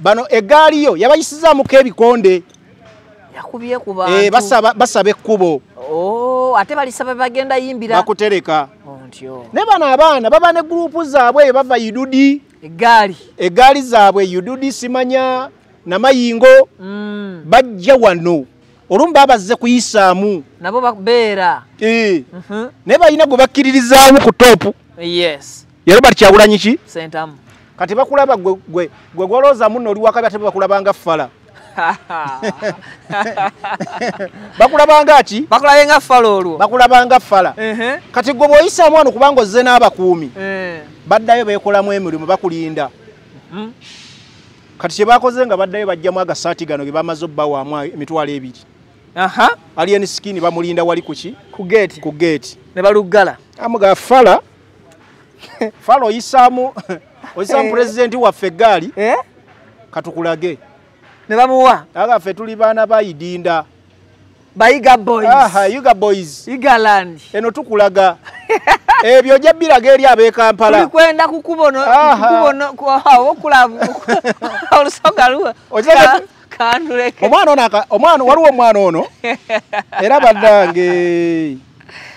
bano eggaali yo yabayisizaamuko ebikonde yakubye ku bantu basaba ekkubo ate balisaba bagenda yimbira bakutereka ne bano abaana baba ne gurupu zaabwe bava Yududi eggaali zaabwe Yududi simanya namayingo bajja wano olumu babazze kuyisaamu nabo babeera ne balina gwe bakkiririzaamu ku toopu yero bali Kyagulanyi ki Ssentamu kati bakulaba gwe gwolooza muno oli wakabi ate bakulabanga fala bakulabanga ki bakulabenga fala olwo bakulabanga fala kati gwe bw'oyisaamu wano kubanga ozze n'abakuumi baddayo beekolamu emirimu bakulinda kati kye bakoze nga baddayo bajjamu agasaati gano ge bamaze obbawaamu emitwalo ebiri alien skin bamulinda wali kuki ku geeti ne baluggala amuga fala fala oyisaamu pulezidenti waffe eggaali katukulage ne bamuwa agaffe tuli baana bayidinda bayiga boys Yuga boys Igaland eno tukulaga ebyo ojja biraga eri ab'Ekampala tulikwenda kukubono okulabu olusoga luwa kanuleke omwana waliwo omwana ono era baddange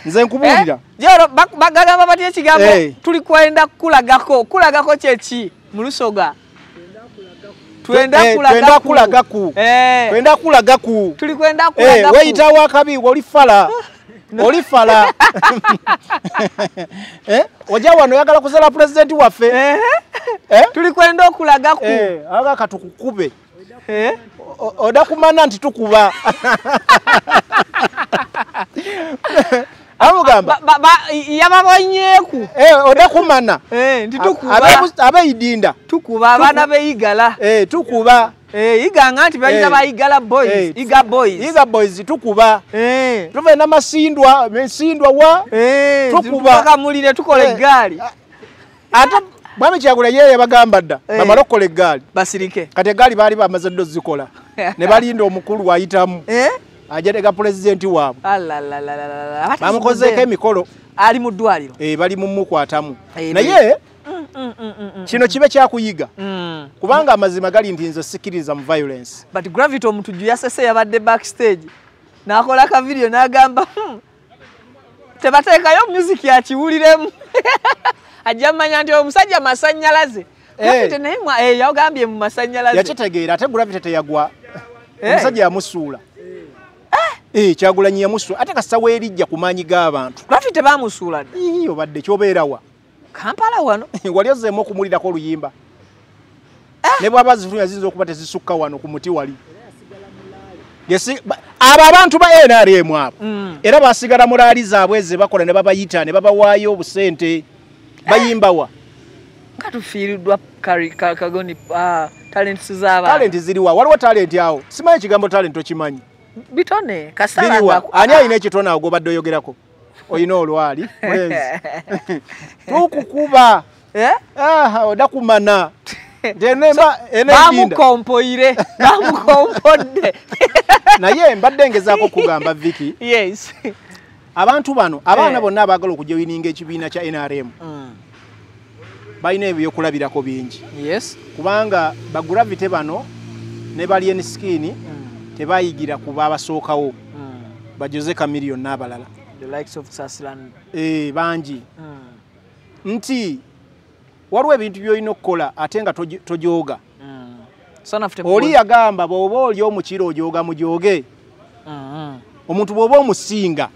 nze nkubuulira joro bagagamba batya ekigambo tulikwenda kulagako kyeki mu lusoga twenda kulagaku tulikwenda weyitawo akabi oli fala ojja wano oyagala kuzala pulezidenti waffe tulikwenda okulagaku aga katukukube oda kumana nti tukuba amugamba yababonyeeku oda kumana nti tukuba abeyidinda tukuba abaana beyigala tukuba iganga nti balina bayigala boys iga boys tukuba tuve namasindwa wa tukuba kamuline tukola eggaali ate Mwami Kyagulanyi yeye bagamba dda bamala okukola eggaali basirike kati eggaali baali bamaze ddo zikola ne balinda omukulu ayitamu ajatega pulezidenti waabwe bamukozeeko emikolo ali mu ddwaliro bali mumukwatamu naye kino kibe kyakuyiga kubanga amazima gali nti nze sikiriza mu violence but Gravity omutuju yasese yabadde backstage nakola ka video n'agamba tebateekayo music yakiwuliremu ajamanya nti omusajja masannyalaze Gravity naye yagambye mu masannyalaze yakitegeera ate Gravity teyagwa omusajja yamusuula Kyagulanyi yamusuula ate kasawo erijja ku maanyi g'abantu Gravity bamusuula iyo badde kyobeerawa Kampala wano wali ozzeemu okumulirako oluyimba ne bwaba zifunya ziyinza okuba tezisukka wano ku muti wali abo abantu ba NRM abo era basigala mu laali zaabwe ze bakola ne babayita ne babawaayo obusente bayimbawa katufiiriddwa kagoni talents z'abantu talent ziriwa waliwo talent awo simanyi ekigambo talent okimanyi bitone kasala ngako ani alina ekitone awo gobadde oyogerako oyina olwali mulenzi tukukuba odakumana bamukompoire bamukompodde naye mbadde ngezaako kugamba Vicky yes abantu bano abaana bonna abaagala okujoyininga ekibiina kya NRM balina ebyokulabirako bingi yes kubanga bagravity bano ne balien skin tebayigira kuba abasookawo ba Jose Chameleone n'abalala the likes of Saslan bangi nti waliwo ebintu by'olina okukola ate nga tojooga oli yagamba bw'oba oli omukiro ojooga mujooge omuntu bw'oba omusinga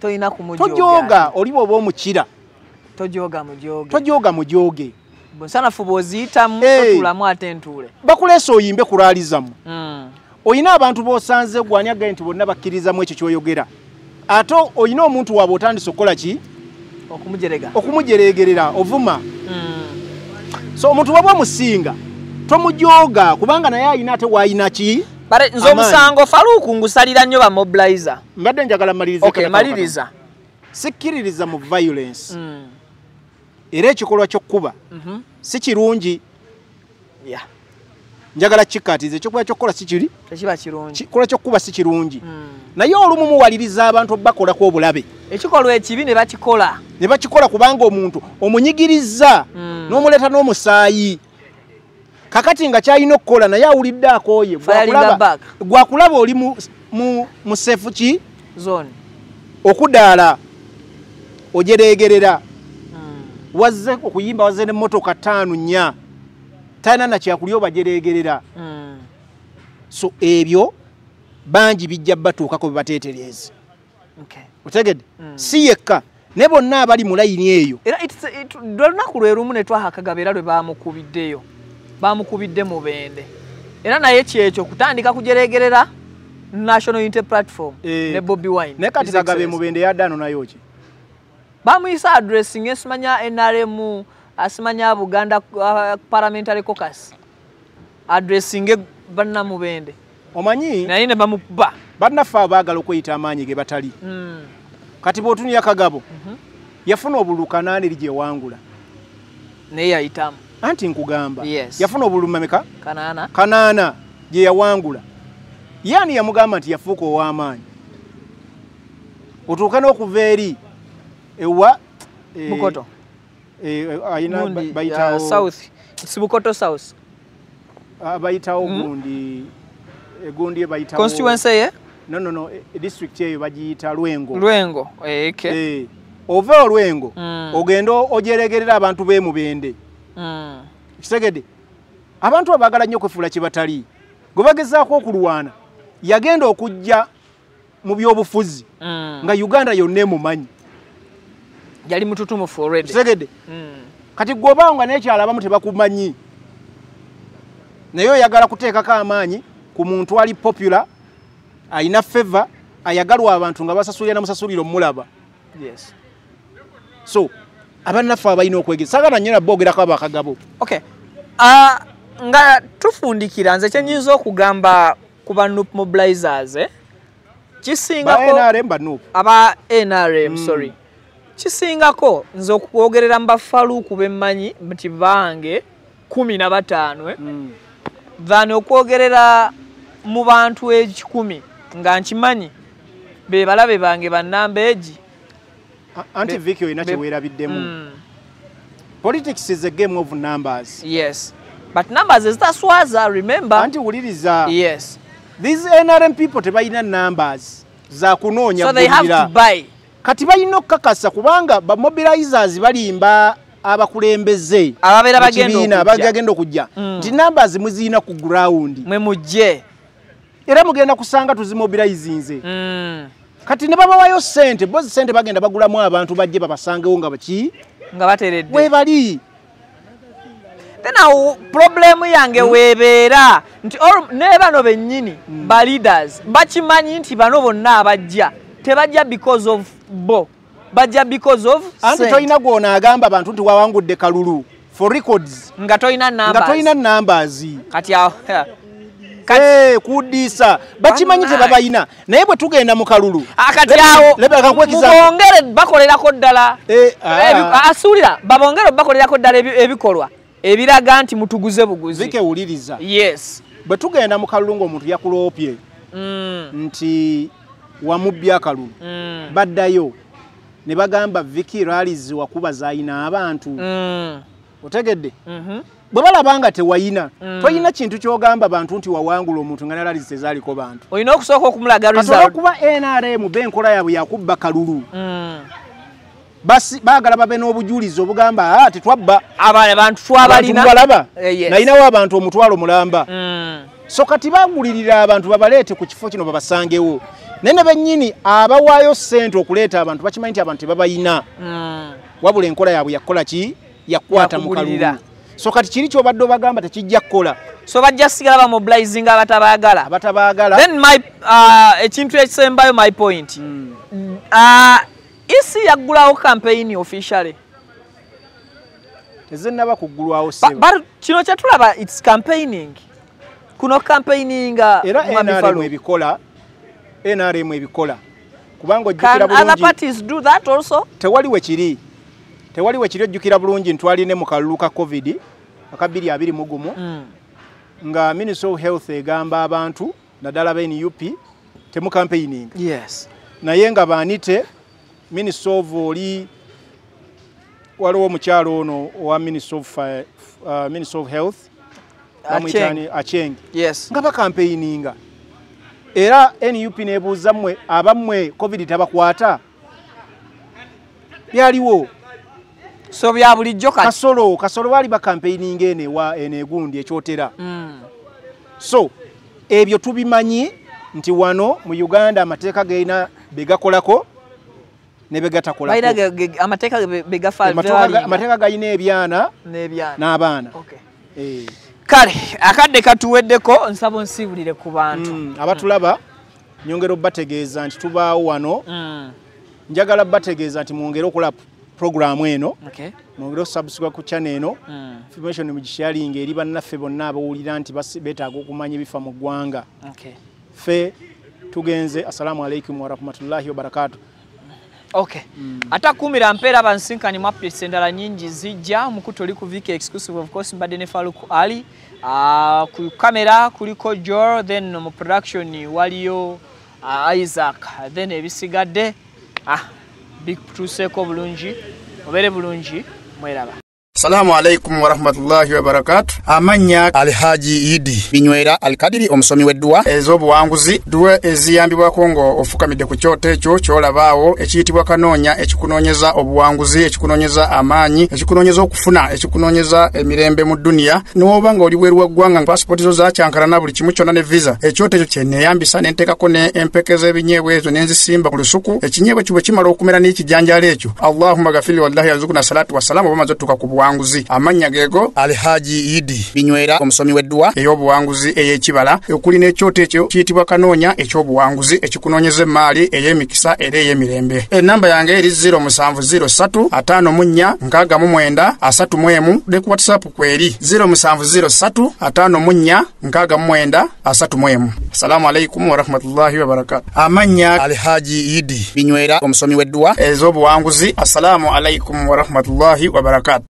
tojooga oli bw'oba omukira tojooga mujooge bonsanafu bw'oziyitamu totulamu ate entuule bakuleesa oyimbe kulaalizamu oyina abantu b'osanze gwanyagaye nti bonna bakkirizamu ekyo ky'oyogera ate oyina omuntu waabwe otandise okukola ki okumujeregerera ovuma so omuntu wabwe omusinga tomujooga kubanga naye ayina ate waayina ki nze omusango Faruku ngusalira nnyo bamobilizer mbadde njagala maliriza maliriza sikkiririza mu violence era ekikolwa ky'okkuba si kirungi njagala kikatize ekyokuba kyokkola si kiri tekiba kirungi kikola ky'okkuba si kirungi naye olumu muwaliriza abantu bakolako obulabe ekikolwa ekibi ne bakikola kubanga omuntu omunyigiriza n'omuleeta n'omusaayi kakati nga kyalina okukola naye awulidde akooye gwakulaba oli mu sefu ki zone okudaala ojereegerera wazze okuyimba wazze n'emmotoka 5-4 talina nakyakulya obajereegerera so ebyo bangi bijja batuukako bwe bateetereeza otegedde si yekka ne bonna abali mu layini eyo era lunaku lwe lumu ne twaha Kagabo era lwe bamukubiddeyo bamukubidde mu Bende era naye kyekyo kutandika kujereegerera National Unity Platform ne Bobi Wine ne kati Kagabo mu Bende yaddaano nayo ki bamuyisa addressing esimanya NRM asimanya Buganda Parliamentary Caucus addressing banna mu Bende omanyi naye ne bamukuba bannaffe abaagala okweyita amaanyi ge batali kati bw'otunuya Kagabo yafuna obululu 8 gye wangula naye yayitamu anti nkugamba yafuna obululu mameka 8 gye yawangula yani yamugamba nti yafuuka ow'amaanyi otuuka n'okuva eri ewa Bukoto ayina bayitawo south Bukoto south bayitawo gundi bayitawo constituency no district eyo bagiyita Lwengo ove olwengo ogenda ojeregerera abantu be mu Bende kitegedde abantu abaagala nnyo kwefuula kye batali gwe bagezaako okulwana yagenda okujja mu byobufuzi nga Uganda yonna emumanyi yali mututumufu already kitegedde kati gw'obanga n'ekyalo abamu tebakumanyi naye oyagala kuteekako amaanyi ku muntu ali popular ayina favor ayagalwa abantu nga basasulira na musasuliro mulaba so abannaffe abalina okwegeza sagala nnyo naboogerako abakagabo nga tufundikira nze kyenyinza okugamba ku ba NUP mobilizers kisingako aba NRM sorry kisingako nze okwogerera mba Faruku bemmanyi nti bange 15 than okwogerera mu bantu 10 nga nkimanyi be balabe bange bannamba egi anti Vicky oyina kyeweerabiddemu politics is a game of numbers yes but numbers ezitaswaza remember anti wuliriza yes these NRM people tebalina numbers za kunoonya so they have to buy kati balina okukakasa kubanga bamobilizers balimba abakulembeze ababeera bagenda okujja nti numbers muziyina ku ground mwe mujje era mugenda kusanga tuzimobilizinze kati ne babawayo sente bozi sente bagenda bagulamu abantu bajje babasangewo nga baki nga bateredde webali. then awo problemu yange webeera nti ne bano bennyini ba leaders bakimanyi nti bano bonna abajja tebajja because of bo bajja because of anti toyina gwona agamba abantu nti wawangudde kalulu for records nga toyina numbers kati awo kudisa bakimanyi tebabayina naye bwe tugenda mu kalulu kati awo mubongere bakolerako ddala asuulira babongere bakolerako ddala ebikolwa ebiraga nti mutuguze buguzi zikewuliriza. Yes, bwe tugenda mu kalulu ng'omuntu yakuloopye nti wamubbya akalulu baddayo ne bagamba Vicky Rallies wakuba zayina abantu otegedde bwe balaba nga tewayina toyina kintu kyogamba bantu nti wawangula omuntu nga ne Rallies tezaaliko bantu olina okusooka okumulaga result kuba NRM benkola yaabwe yakubba kalulu basi baagala babe n'obujulizi obugamba tetwabba abantu twabalina balaba nayinawo abantu omutwalo mulamba so kati bagulirira abantu babaleete ku kifo kino babasangewo nene bennyini abawaayo ssente okuleeta abantu bakimanyi nti abantu tebabayina wabula enkola yaabwe yakola ki yakwata mu kalulu so kati kiri kyobadde obagamba tekijja kukola so bajja sigala bamobilizing abatabaagala then my ekintu ekisembayo my point isi yaggulawo campaign officially tezinnaba kuggulwawo but kino kyetulaba its campaigning kuno campaigning era NRM ebikola kubanga ojjukira bulungi other parties do that also tewaliwe kiri ojjukira bulungi ntwaline mu kalulu ka covid akabiri 21 nga Ministry of Health egamba abantu naddala ba NUP temu campaigning yes naye nga baanite Ministry of waliwo omukyalo ono owa Ministry of Health Acheng yes nga bakampeininga era NUP nebuuza mmwe abammwe covid tabakwata byaliwo so bya bulijjo kasolo bali bakampeininga enegundi ekyotera so ebyo tubimanyi nti wano mu Uganda amateeka gaina begakolako ne begatakolako amateeka gayina ebyana n'abaana kale akadde katuweddeko nsabo nsibulire ku bantu abatulaba nyongero bategeeza nti tubaawo wano njagala bategeeza nti mwongere okola programu eno mwongere subscribe ku channel eno information mugisharinga eri bannaffe bonna abawulira nti betaaga okumanya ebifa mu ggwanga fe tugenze. Assalamu alaikum wa rahmatullahi wa barakatuh. Atakumira mpera bansinkani mu updates endala nyingi zijja mukuto oli ku VK exclusive of course mbadde ne Faruk Ali ku kamera kuliko Jor then mu production waliyo Isaac then ebisigadde big tuseko bulungi obere bulungi mweraba. Assalamu alaikum wa rahmatullahi wa barakatuh. Amanya Alhaji Idi Binywera Alkadiri omusomi weddwa ez'obuwanguzi duwe eziyambibwako ngo ofukamidde ku kyoto ekyo kyolabaawo ekiyitibwa kanoonya ekikunoonyeza obuwanguzi ekikunoonyeza amaanyi ekikunoonyeza okufuna ekikunoonyeza emirembe mu dunia n'oba nga oli bweru wa ggwanga pasipoti zo zakyankalana buli kimu kyonna ne visa ekyoto ekyo kyenneeyambisa ne nteekako ne empeke z'ebinyeebwa ezo ne nzisimba ku lusuku ekinyeebwa ekyo bwe kimala okumera n'ekijanjaalo ekyo Allahumma gafiri wallahi yazukuna salatu wassalamu bamaze tuka ku buwanguzi amanya gego Alhaji Idi Binywera omusomi weddwa ey'obuwanguzi ey'ekibala okuli n'ekyoto ekyo kiyitibwa kanoonya eky'obuwanguzi ekikunoonyeza emaali ey'emikisa era ey'emirembe. Enamba yange eri 0703546931 ne ku WhatsApp kweri 0703546931. Assalamu alaikum wa rahmatullahi wa barakatuh. Amanya Alhaji Idi Binywera omusomi weddwa ez'obuwanguzi. Assalamu alaikum wa rahmatullahi wa barakatuh.